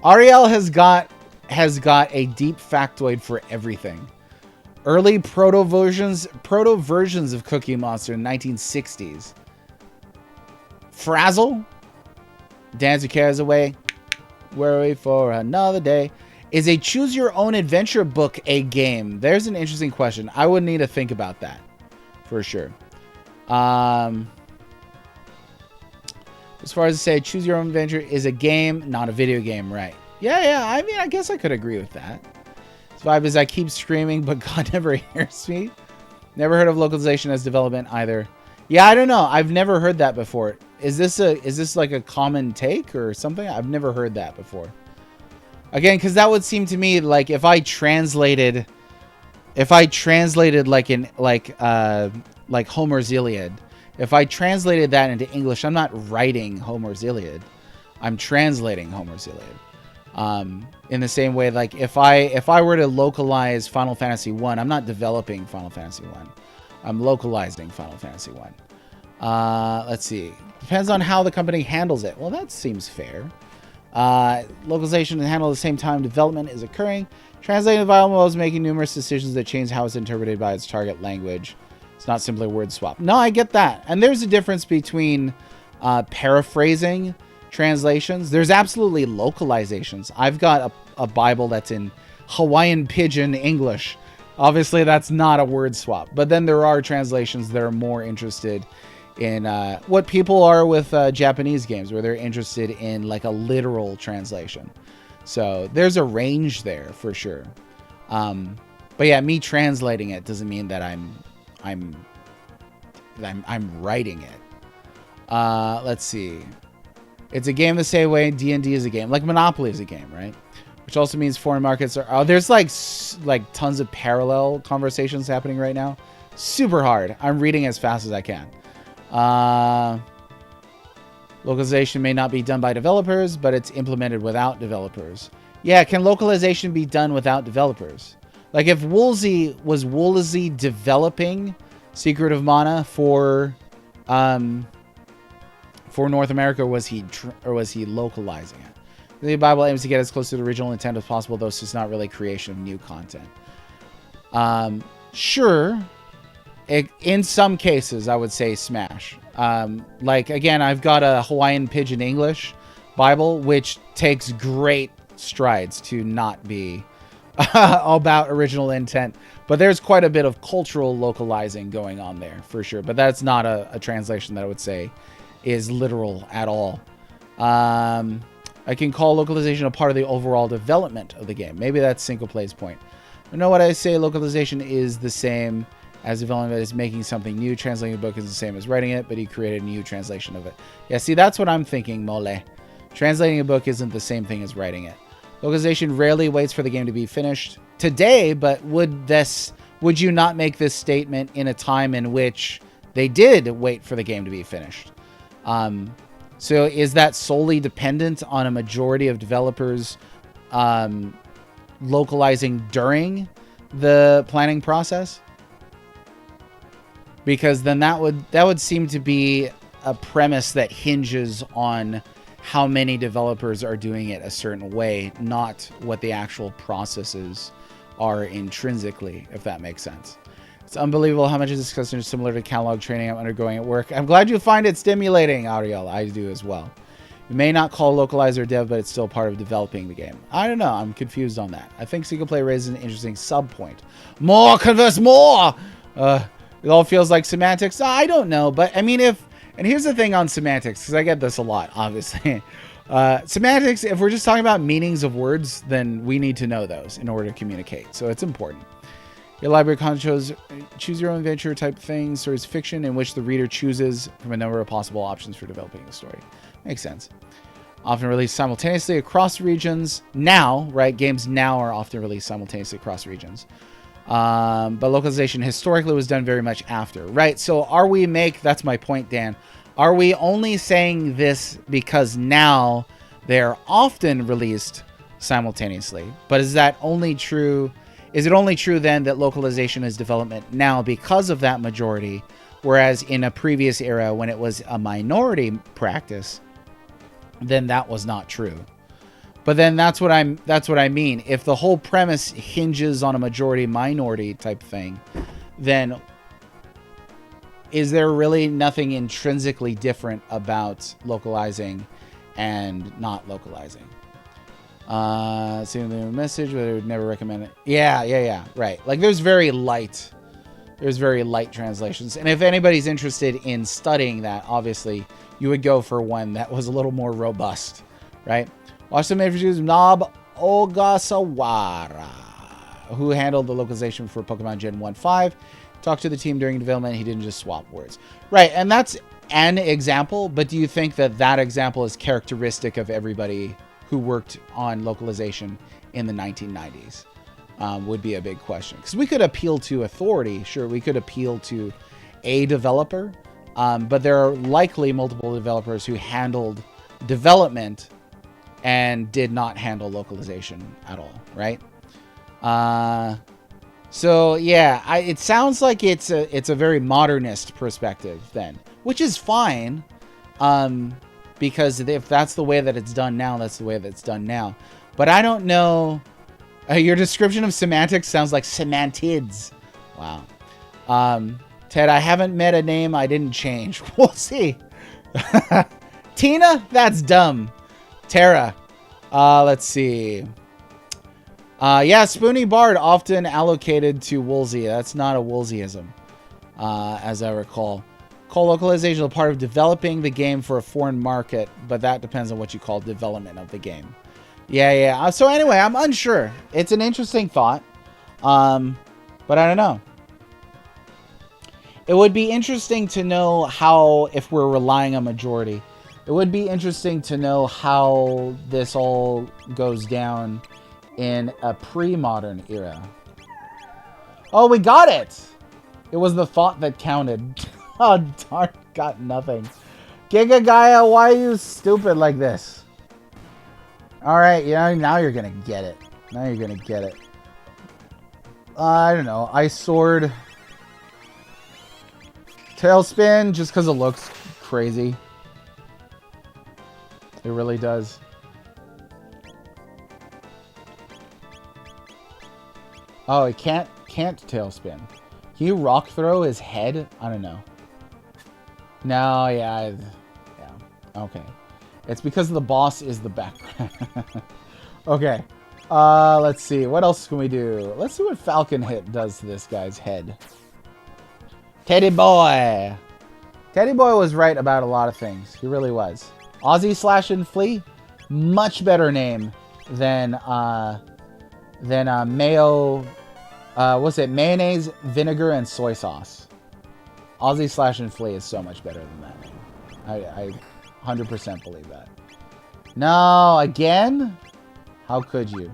Ariel has got a deep factoid for everything. Early proto versions of Cookie Monster in 1960s. Frazzle, Dance Your Cares Away, Worry for Another Day. Is a choose your own adventure book a game? There's an interesting question. I would need to think about that for sure. As far as to say, choose your own adventure is a game, not a video game, right? Yeah. I mean, I guess I could agree with that. This vibe is I keep screaming, but God never hears me. Never heard of localization as development either. Yeah, I don't know. I've never heard that before. Is this like a common take or something? I've never heard that before. Again, because that would seem to me like if I translated like Homer's Iliad, if I translated that into English, I'm not writing Homer's Iliad, I'm translating Homer's Iliad. In the same way, like if I were to localize Final Fantasy 1, I'm not developing Final Fantasy 1. I'm localizing Final Fantasy 1. Let's see. Depends on how the company handles it. Well, that seems fair. Localization is handled at the same time development is occurring. Translating the viable mode is making numerous decisions that change how it's interpreted by its target language. It's not simply a word swap. No, I get that. And there's a difference between paraphrasing translations. There's absolutely localizations. I've got a Bible that's in Hawaiian Pidgin English. Obviously, that's not a word swap. But then there are translations that are more interested in what people are with Japanese games, where they're interested in like a literal translation. So there's a range there for sure. But yeah, me translating it doesn't mean that I'm writing it. Let's see. It's a game the same way D&D is a game, like Monopoly is a game, right? Which also means foreign markets are. Oh, there's like tons of parallel conversations happening right now. Super hard. I'm reading as fast as I can. Localization may not be done by developers, but it's implemented without developers. Yeah, can localization be done without developers? Like if Woolsey developing Secret of Mana for North America, or was he localizing it? The Bible aims to get as close to the original intent as possible, though it's not really creation of new content. Sure. In some cases, I would say smash. Like, again, I've got a Hawaiian Pidgin English Bible, which takes great strides to not be about original intent. But there's quite a bit of cultural localizing going on there, for sure. But that's not a translation that I would say is literal at all. I can call localization a part of the overall development of the game. Maybe that's Single Play's point. You know what I say? Localization is the same as development is making something new. Translating a book is the same as writing it, but he created a new translation of it. Yeah, see, that's what I'm thinking, Mole. Translating a book isn't the same thing as writing it. Localization rarely waits for the game to be finished today, but would you not make this statement in a time in which they did wait for the game to be finished? So is that solely dependent on a majority of developers localizing during the planning process? Because then that would seem to be a premise that hinges on how many developers are doing it a certain way, not what the actual processes are intrinsically, if that makes sense. It's unbelievable how much of this discussion is similar to catalog training I'm undergoing at work. I'm glad you find it stimulating, Ariel. I do as well. You may not call localizer dev, but it's still part of developing the game. I don't know. I'm confused on that. I think single play raises an interesting sub point. More converse more! It all feels like semantics. I don't know, but I mean, and here's the thing on semantics, because I get this a lot, obviously. Semantics, if we're just talking about meanings of words, then we need to know those in order to communicate. So it's important. Your library content choose your own adventure type thing, stories fiction in which the reader chooses from a number of possible options for developing the story. Makes sense. Often released simultaneously across regions. Now, right? Games now are often released simultaneously across regions. But localization historically was done very much after, right? So that's my point, Dan. Are we only saying this because now they're often released simultaneously? But is that only true? Is it only true then that localization is development now because of that majority, whereas in a previous era when it was a minority practice, then that was not true? But then that's what I mean. If the whole premise hinges on a majority minority type thing, then is there really nothing intrinsically different about localizing and not localizing? Seeing the message, but I would never recommend it. Yeah, right. Like there's very light translations. And if anybody's interested in studying that, obviously you would go for one that was a little more robust, right? Watch the interviews Nob Ogasawara, who handled the localization for Pokemon Gen 1-5. Talked to the team during development. He didn't just swap words. Right, and that's an example, but do you think that example is characteristic of everybody who worked on localization in the 1990s? Would be a big question. Because we could appeal to authority. Sure, we could appeal to a developer. But there are likely multiple developers who handled development and did not handle localization at all, right? So yeah, it sounds like it's a very modernist perspective then, which is fine, because if that's the way that it's done now, that's the way that it's done now. But I don't know. Your description of semantics sounds like semantids. Wow. Ted, I haven't met a name I didn't change. We'll see. Tina, that's dumb. Tara, let's see. Yeah, Spoony Bard often allocated to Woolsey. That's not a Woolseyism, as I recall. Co-localization is a part of developing the game for a foreign market, but that depends on what you call development of the game. Yeah. So anyway, I'm unsure. It's an interesting thought, but I don't know. It would be interesting to know how, if we're relying on majority, it would be interesting to know how this all goes down in a pre-modern era. Oh, we got it! It was the thought that counted. Oh, darn, got nothing. Giga Gaia, why are you stupid like this? Alright, yeah, now you're gonna get it. Now you're gonna get it. I don't know. Ice Sword. Tailspin, just because it looks crazy. It really does. Oh, it can't tailspin. Can you rock throw his head? I don't know. No, yeah. Okay. It's because the boss is the background. Okay. Let's see. What else can we do? Let's see what Falcon Hit does to this guy's head. Teddy Boy. Teddy Boy was right about a lot of things. He really was. Aussie Slash and Flea, much better name than mayo. What's it? Mayonnaise, vinegar, and soy sauce. Aussie Slash and Flea is so much better than that name. I 100% believe that. No, again? How could you?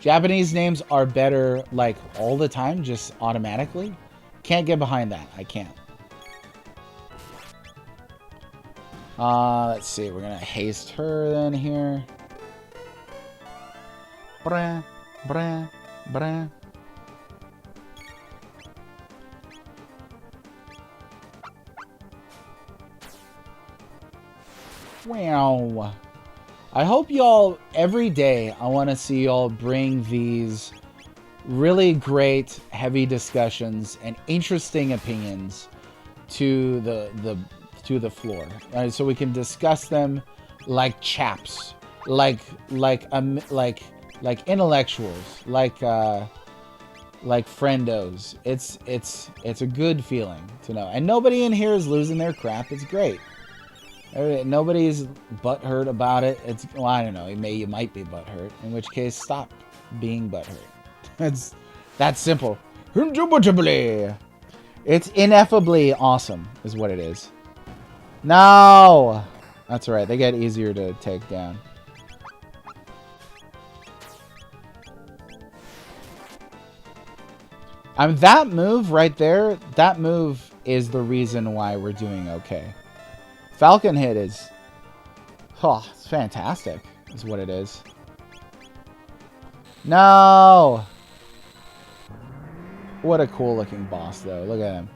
Japanese names are better, like, all the time, just automatically. Can't get behind that. I can't. Let's see. We're gonna haste her then here. Brah, brah, brah. Wow. I hope y'all, every day, I want to see y'all bring these really great, heavy discussions and interesting opinions to the floor, so we can discuss them like chaps, like intellectuals, like friendos. It's a good feeling to know, and nobody in here is losing their crap. It's great. Nobody's butthurt about it. Well, I don't know. You might be butthurt. In which case, stop being butthurt. It's that simple. Indubitably. It's ineffably awesome, is what it is. No! That's right. They get easier to take down. That move right there, that move is the reason why we're doing okay. Falcon Hit is... Oh, it's fantastic, is what it is. No! What a cool looking boss, though. Look at him.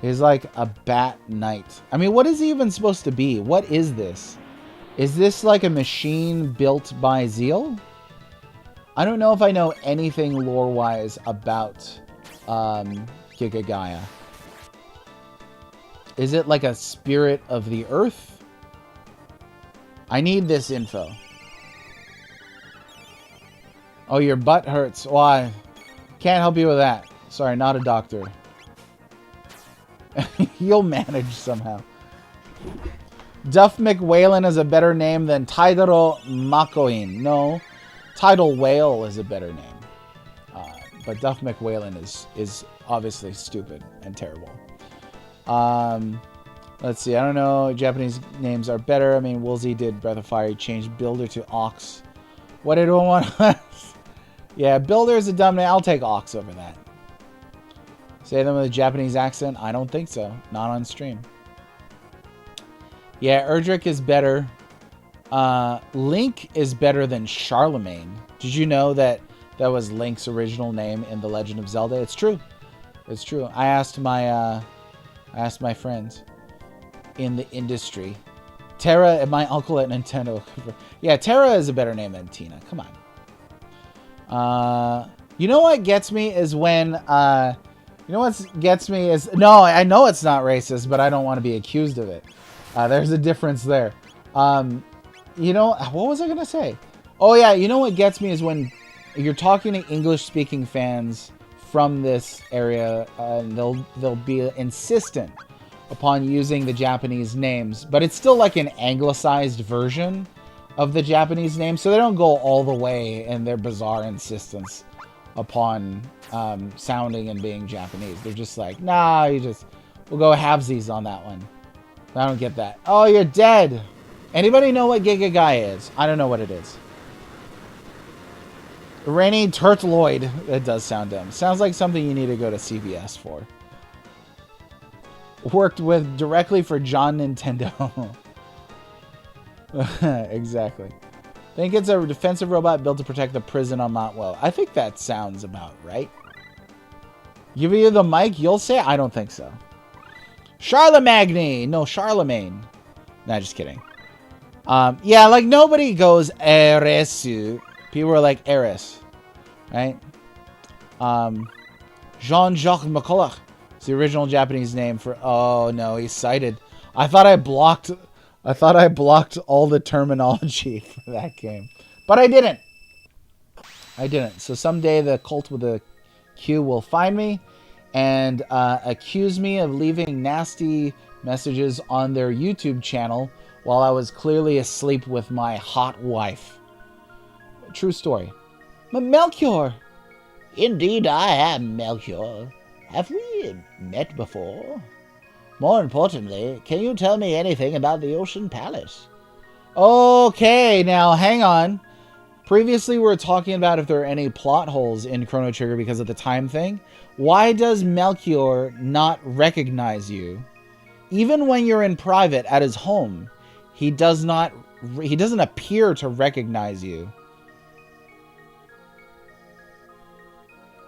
He's like a bat knight. I mean, what is he even supposed to be? What is this? Is this like a machine built by Zeal? I don't know if I know anything lore-wise about Giga Gaia. Is it like a spirit of the earth? I need this info. Oh, your butt hurts. Why? Can't help you with that. Sorry, not a doctor. You'll manage somehow. Duff McWhalen is a better name than Tidal Makoin. No, Tidal Whale is a better name. But Duff McWhalen is obviously stupid and terrible. Let's see. I don't know. Japanese names are better. I mean, Woolsey did Breath of Fire. He changed Builder to Ox. What did one want? Yeah, Builder is a dumb name. I'll take Ox over that. Say them with a Japanese accent? I don't think so. Not on stream. Yeah, Erdrick is better. Link is better than Charlemagne. Did you know that that was Link's original name in The Legend of Zelda? It's true. It's true. I asked my friends in the industry. Terra and my uncle at Nintendo. Yeah, Terra is a better name than Tina. Come on. You know what gets me is when you know what gets me is no, I know it's not racist, but I don't want to be accused of it. There's a difference there. You know, what was I gonna say? Oh yeah, you know what gets me is when you're talking to English-speaking fans from this area, and they'll be insistent upon using the Japanese names, but it's still like an anglicized version of the Japanese name, so they don't go all the way in their bizarre insistence upon sounding and being Japanese. They're just like, nah, we'll go halvesies on that one. I don't get that. Oh, you're dead. Anybody know what Giga Guy is? I don't know what it is. Rainy Turtloid. It does sound dumb. Sounds like something you need to go to CVS for. Worked with directly for John Nintendo. Exactly. Think it's a defensive robot built to protect the prison on Mount Well. I think that sounds about right. Give you the mic, you'll say? I don't think so. Charlemagne. No, Charlemagne. Nah, just kidding. Yeah, like nobody goes Eresu. People are like Eris, right? Jean-Jacques McCulloch. It's the original Japanese name for. Oh no, he's cited. I thought I blocked all the terminology for that game, but I didn't. So someday the cult with the Q will find me and accuse me of leaving nasty messages on their YouTube channel while I was clearly asleep with my hot wife. True story. Melchior. Indeed, I am Melchior. Have we met before? More importantly, can you tell me anything about the Ocean Palace? Okay, now hang on. Previously, we were talking about if there are any plot holes in Chrono Trigger because of the time thing. Why does Melchior not recognize you? Even when you're in private at his home, he doesn't appear to recognize you.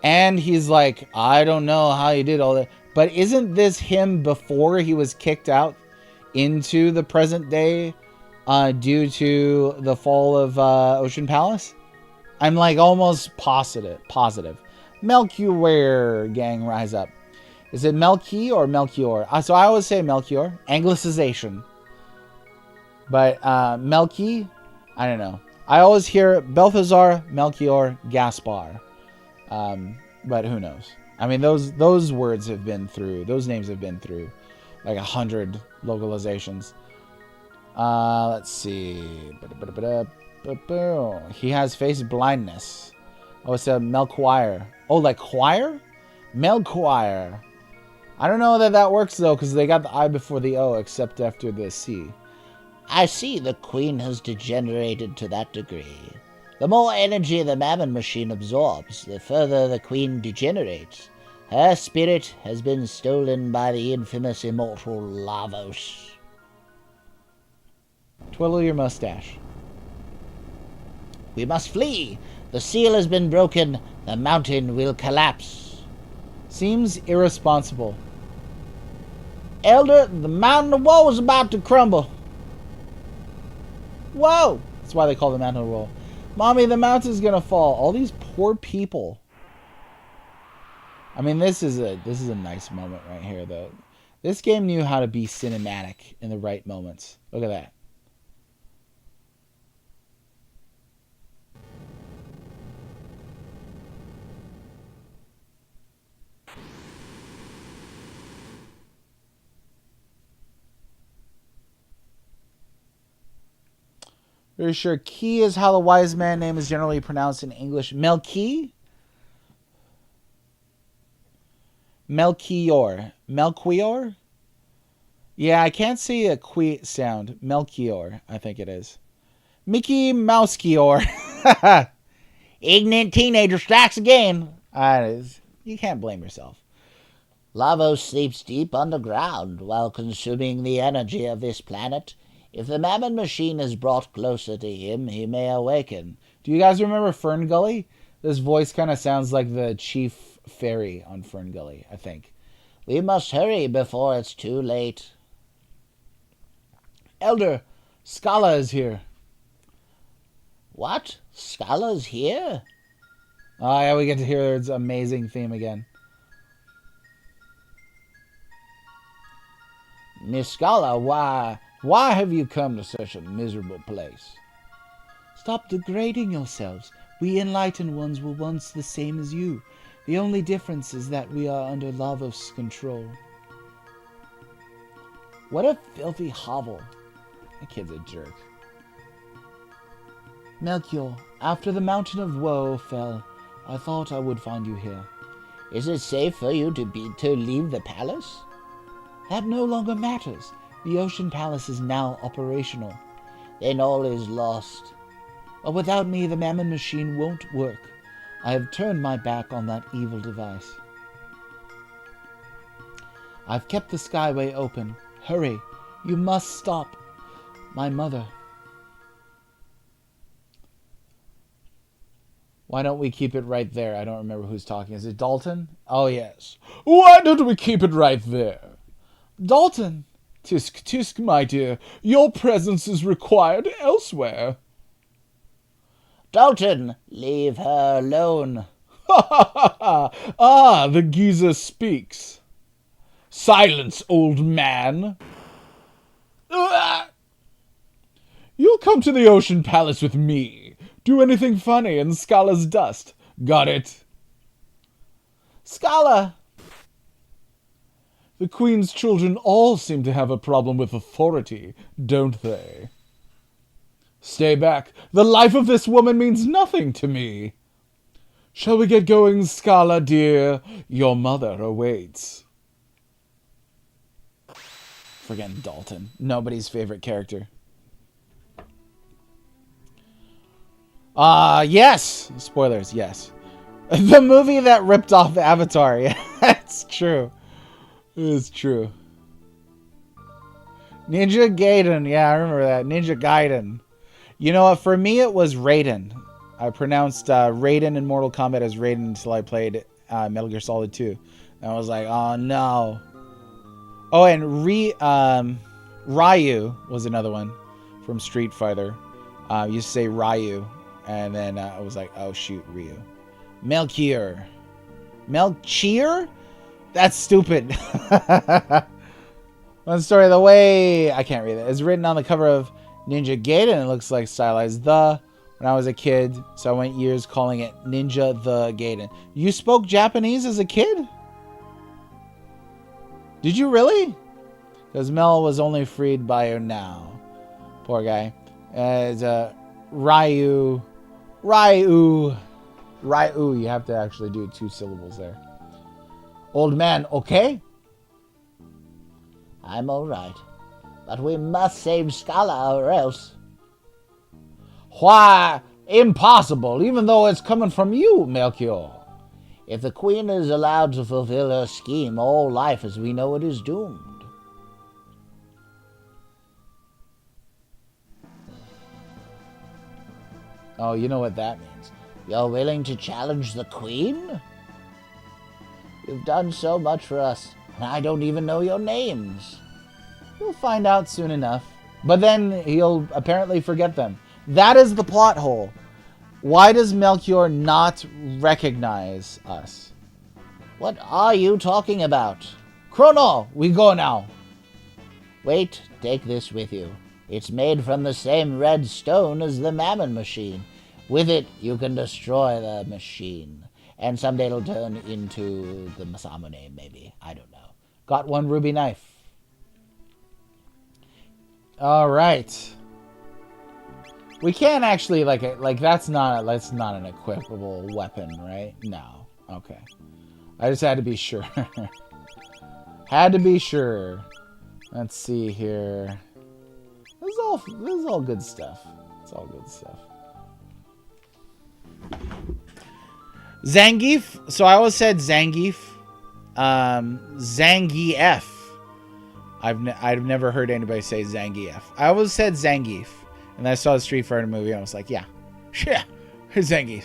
And he's like, I don't know how you did all that. But isn't this him before he was kicked out into the present day due to the fall of Ocean Palace? I'm like almost positive. Melchior, gang, rise up. Is it Melchi or Melchior? So I always say Melchior. Anglicization. But Melchi, I don't know. I always hear Balthazar, Melchior, Gaspar. But who knows? I mean, those words have been through, those names have been through like 100 localizations. Let's see. He has face blindness. Oh, it's a Melchior. Oh, like choir? Melchior. I don't know that works though, because they got the I before the O, except after the C. I see the queen has degenerated to that degree. The more energy the Mammon machine absorbs, the further the queen degenerates. Her spirit has been stolen by the infamous immortal Lavos. Twiddle your mustache. We must flee. The seal has been broken. The mountain will collapse. Seems irresponsible. Elder, the mountain of woe is about to crumble. Whoa! That's why they call the mountain of woe. Mommy, the mountain's gonna fall. All these poor people. I mean, this is a nice moment right here, though. This game knew how to be cinematic in the right moments. Look at that. Very sure Key is how the wise man name is generally pronounced in English. Melchi? Melchior. Melchior? Yeah, I can't see a que sound. Melchior, I think it is. Mickey Mousekior. Ignorant teenager strikes again. You can't blame yourself. Lavos sleeps deep underground while consuming the energy of this planet. If the Mammon machine is brought closer to him, he may awaken. Do you guys remember Fern Gully? This voice kind of sounds like the chief fairy on Fern Gully, I think. We must hurry before it's too late. Elder, Scala is here. What? Scala's here? Oh, yeah, we get to hear its amazing theme again. Miss Scala, why have you come to such a miserable place? Stop degrading yourselves. We enlightened ones were once the same as you. The only difference is that we are under Lavos' control. What a filthy hovel. That kid's a jerk. Melchior, after the mountain of woe fell, I thought I would find you here. Is it safe for you to leave the palace? That no longer matters. The Ocean Palace is now operational. Then all is lost. But without me, the Mammon machine won't work. I have turned my back on that evil device. I've kept the Skyway open. Hurry. You must stop. My mother. Why don't we keep it right there? I don't remember who's talking. Is it Dalton? Oh, yes. Why don't we keep it right there? Dalton! Tisk, tisk, my dear. Your presence is required elsewhere. Dalton, leave her alone. Ha ha ha ha! Ah, the geezer speaks. Silence, old man. You'll come to the Ocean Palace with me. Do anything funny in Scala's dust. Got it? Scala! The Queen's children all seem to have a problem with authority, don't they? Stay back. The life of this woman means nothing to me. Shall we get going, Scala, dear? Your mother awaits. Forgetting Dalton. Nobody's favorite character. Yes! Spoilers, yes. The movie that ripped off Avatar. Yeah, that's true. It's true. Ninja Gaiden. Yeah, I remember that. Ninja Gaiden. You know what? For me, it was Raiden. I pronounced Raiden in Mortal Kombat as Raiden until I played Metal Gear Solid 2. And I was like, oh no. Oh, and Ryu was another one from Street Fighter. Used to say Ryu. And then I was like, oh shoot, Ryu. Melchior. Melchior? That's stupid. One story of the way. I can't read it. It's written on the cover of Ninja Gaiden. It looks like stylized the when I was a kid. So I went years calling it Ninja the Gaiden. You spoke Japanese as a kid? Did you really? Because Mel was only freed by her now. Poor guy. As Ryu. You have to actually do 2 syllables there. Old man, okay? I'm all right. But we must save Scala or else. Why? Impossible, even though it's coming from you, Melchior. If the Queen is allowed to fulfill her scheme, all life as we know it is doomed. Oh, you know what that means. You're willing to challenge the Queen? You've done so much for us, and I don't even know your names. You'll find out soon enough. But then he'll apparently forget them. That is the plot hole. Why does Melchior not recognize us? What are you talking about? Chrono, we go now. Wait, take this with you. It's made from the same red stone as the Mammon machine. With it, you can destroy the machine. And someday it'll turn into the Masamune, maybe. I don't know. Got 1 ruby knife. All right. We can't actually like that's not an equipable weapon, right? No. Okay. I just had to be sure. Had to be sure. Let's see here. This is all good stuff. It's all good stuff. Zangief. So I always said Zangief. Zangief. I've never heard anybody say Zangief. I always said Zangief. And I saw the Street Fighter movie and I was like, yeah. Zangief.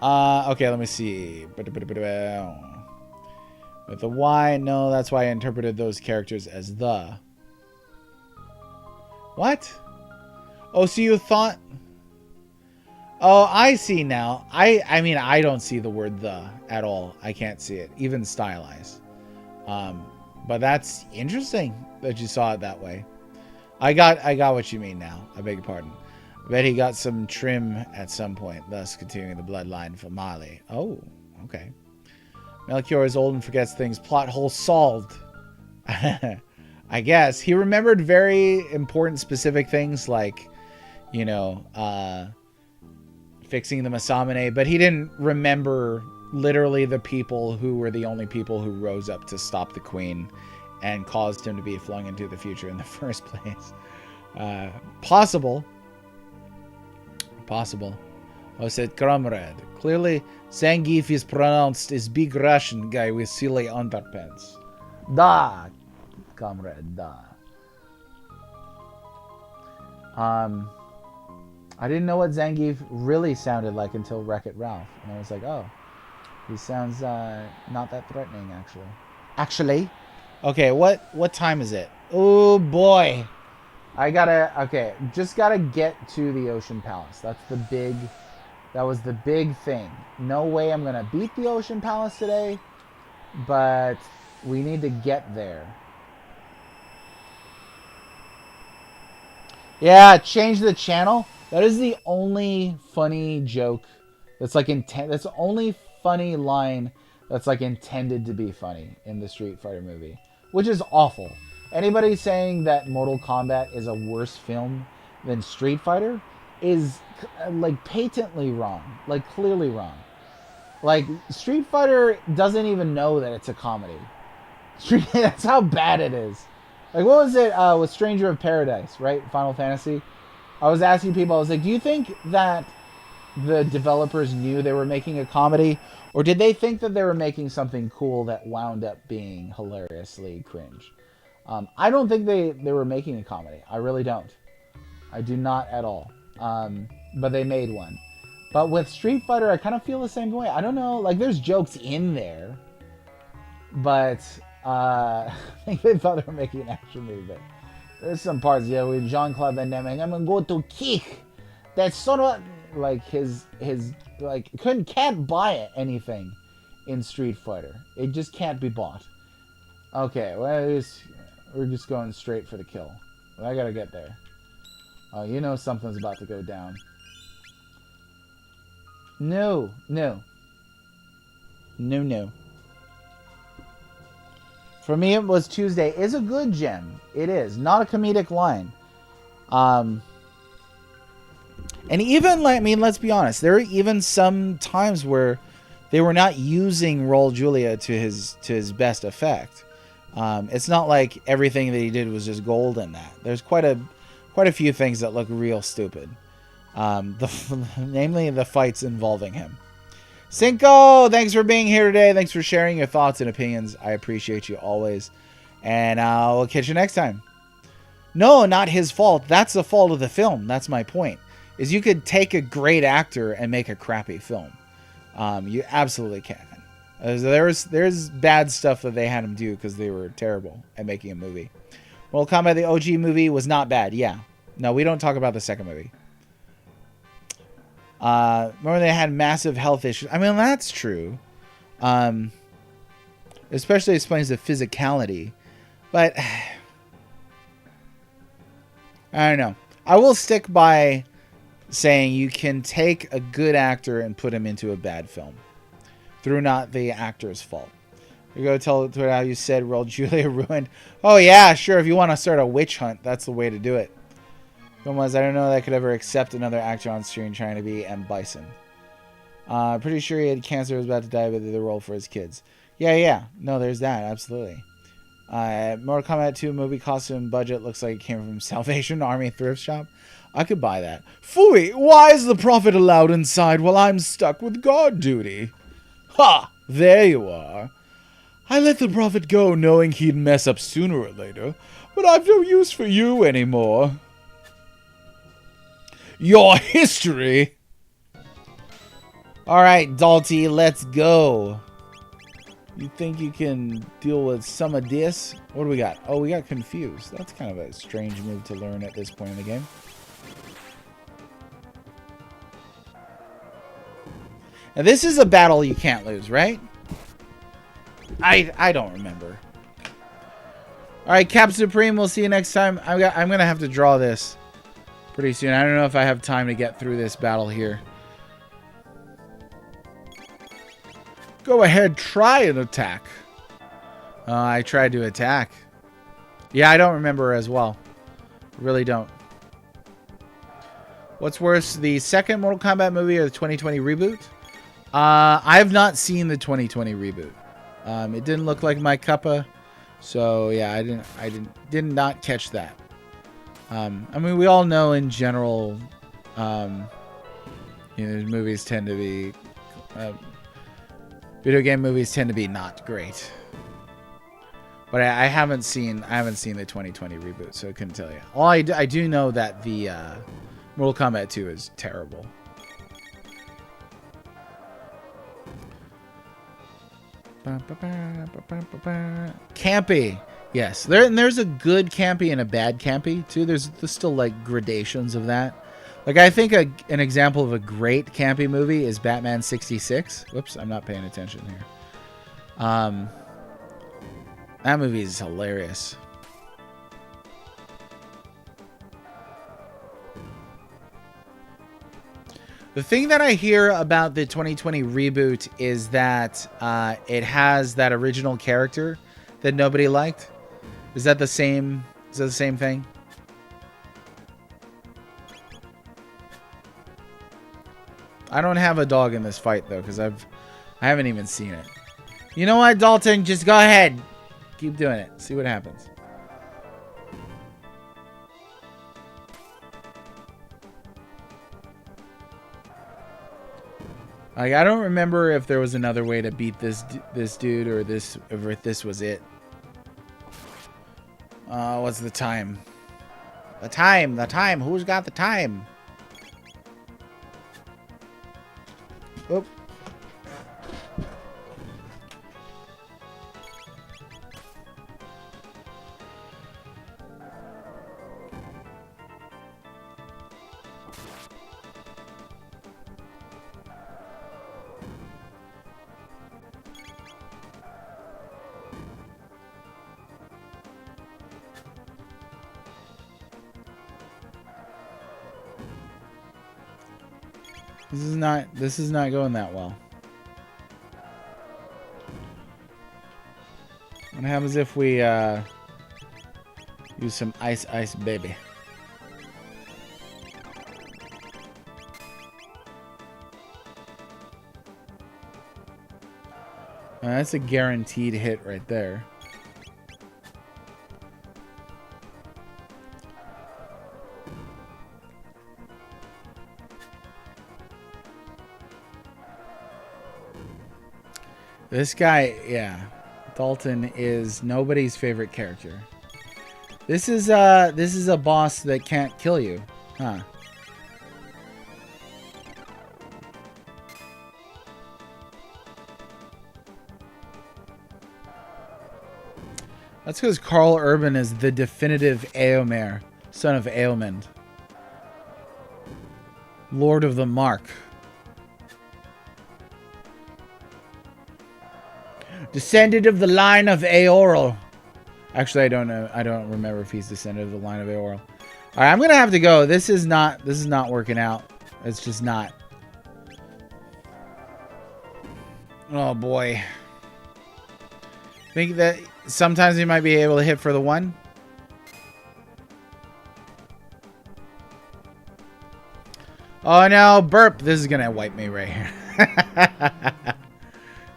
Okay, let me see. With the Y, no, that's why I interpreted those characters as the. What? Oh, so you thought... Oh, I see now. I mean, I don't see the word the at all. I can't see it, even stylized. But that's interesting that you saw it that way. I got what you mean now. I beg your pardon. I bet he got some trim at some point, thus continuing the bloodline for Mali. Oh, okay. Melchior is old and forgets things. Plot hole solved. I guess. He remembered very important specific things like, you know, fixing the Masamune, but he didn't remember literally the people who were the only people who rose up to stop the queen and caused him to be flung into the future in the first place. Possible. I said, comrade. Clearly, Zangief is pronounced as big Russian guy with silly underpants. Da, comrade, da. I didn't know what Zangief really sounded like until Wreck-It Ralph. And I was like, oh, he sounds not that threatening, actually. Actually? Okay, what time is it? Oh, boy. Just gotta get to the Ocean Palace. That was the big thing. No way I'm gonna beat the Ocean Palace today, but we need to get there. Yeah, change the channel. That is the only funny joke that's like that's the only funny line that's like intended to be funny in the Street Fighter movie, which is awful. Anybody saying that Mortal Kombat is a worse film than Street Fighter is like patently wrong, like clearly wrong. Like Street Fighter doesn't even know that it's a comedy. That's how bad it is. Like what was it with Stranger of Paradise, right? Final Fantasy. I was asking people, I was like, do you think that the developers knew they were making a comedy, or did they think that they were making something cool that wound up being hilariously cringe? I don't think they were making a comedy. I really don't. I do not at all. But they made one. But with Street Fighter, I kind of feel the same way. I don't know. Like, there's jokes in there. But I think they thought they were making an action movie. But there's some parts, yeah, with Jean-Claude Van Damme. I'm going to go to kick that son of a... Like, his like, can't buy anything in Street Fighter. It just can't be bought. Okay, well, we're just going straight for the kill. Well, I gotta get there. Oh, you know something's about to go down. No. For me, it was Tuesday. It's a good gem. It is. Not a comedic line. And even, like, I mean, let's be honest. There are even some times where they were not using Raul Julia to his best effect. It's not like everything that he did was just gold in that. There's quite a few things that look real stupid. Namely the fights involving him. Cinco, thanks for being here today. Thanks for sharing your thoughts and opinions. I appreciate you always. And we'll catch you next time. No, not his fault. That's the fault of the film. That's my point. Is you could take a great actor and make a crappy film. You absolutely can. There's bad stuff that they had him do because they were terrible at making a movie. Mortal Kombat, the OG movie, was not bad. Yeah. No, we don't talk about the second movie. Remember they had massive health issues. I mean, that's true. Especially explains the physicality. But I don't know. I will stick by saying you can take a good actor and put him into a bad film through not the actor's fault. You go tell Twitter how you said Raul Julia ruined. Oh yeah, sure. If you want to start a witch hunt, that's the way to do it. Film was, I don't know that I could ever accept another actor on screen trying to be M. Bison. Pretty sure he had cancer, was about to die with the role for his kids. Yeah. No, there's that. Absolutely. Mortal Kombat 2 movie costume budget looks like it came from Salvation Army thrift shop. I could buy that. Phooey, why is the Prophet allowed inside while I'm stuck with guard duty? Ha! There you are. I let the Prophet go knowing he'd mess up sooner or later, but I've no use for you anymore. Your history! Alright, Dalty, let's go. You think you can deal with some of this? What do we got? Oh, we got confused. That's kind of a strange move to learn at this point in the game. Now, this is a battle you can't lose, right? I don't remember. Alright, Cap Supreme, we'll see you next time. I'm going to have to draw this pretty soon. I don't know if I have time to get through this battle here. Go ahead, try an attack. I tried to attack. Yeah, I don't remember as well. Really don't. What's worse, the second Mortal Kombat movie or the 2020 reboot? I have not seen the 2020 reboot. It didn't look like my cuppa, so yeah, I did not catch that. I mean, we all know in general, movies tend to be, video game movies tend to be not great. But I haven't seen the 2020 reboot, so I couldn't tell you. All I do know that the Mortal Kombat 2 is terrible. Campy. Yes, there's a good campy and a bad campy too. There's still like gradations of that. Like I think an example of a great campy movie is Batman 66. Whoops, I'm not paying attention here. That movie is hilarious. The thing that I hear about the 2020 reboot is that it has that original character that nobody liked. Is that the same? Is that the same thing? I don't have a dog in this fight though, because I haven't even seen it. You know what, Dalton? Just go ahead. Keep doing it. See what happens. Like, I don't remember if there was another way to beat this dude or if this was it. What's the time? The time. Who's got the time? Oop. This is not going that well. What happens if we use some ice baby? That's a guaranteed hit right there. This guy, yeah, Dalton is nobody's favorite character. This is a boss that can't kill you, huh? That's because Carl Urban is the definitive Eomer, son of Eomund, Lord of the Mark. Descendant of the line of Aoral. Actually, I don't know. I don't remember if he's descendant of the line of Aoral. All right, I'm gonna have to go. This is not working out. It's just not. Oh boy. Think that sometimes you might be able to hit for the one. Oh no, burp. This is gonna wipe me right here.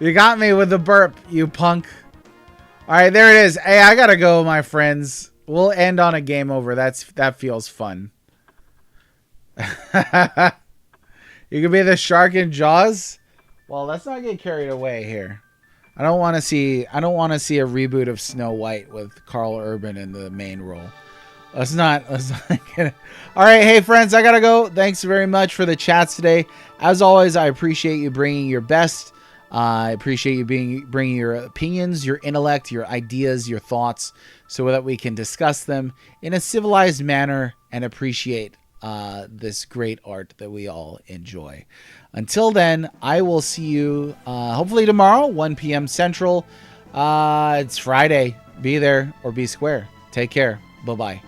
You got me with the burp, you punk. All right, there it is. Hey, I gotta go, my friends. We'll end on a game over. That feels fun. You could be the shark in Jaws. Well, let's not get carried away here. I don't want to see a reboot of Snow White with Carl Urban in the main role. Let's not get it. All right, hey friends, I gotta go. Thanks very much for the chats today. As always, I appreciate you bringing your best. I appreciate you bringing your opinions, your intellect, your ideas, your thoughts, so that we can discuss them in a civilized manner and appreciate this great art that we all enjoy. Until then, I will see you hopefully tomorrow, 1 p.m. Central. It's Friday. Be there or be square. Take care. Bye-bye.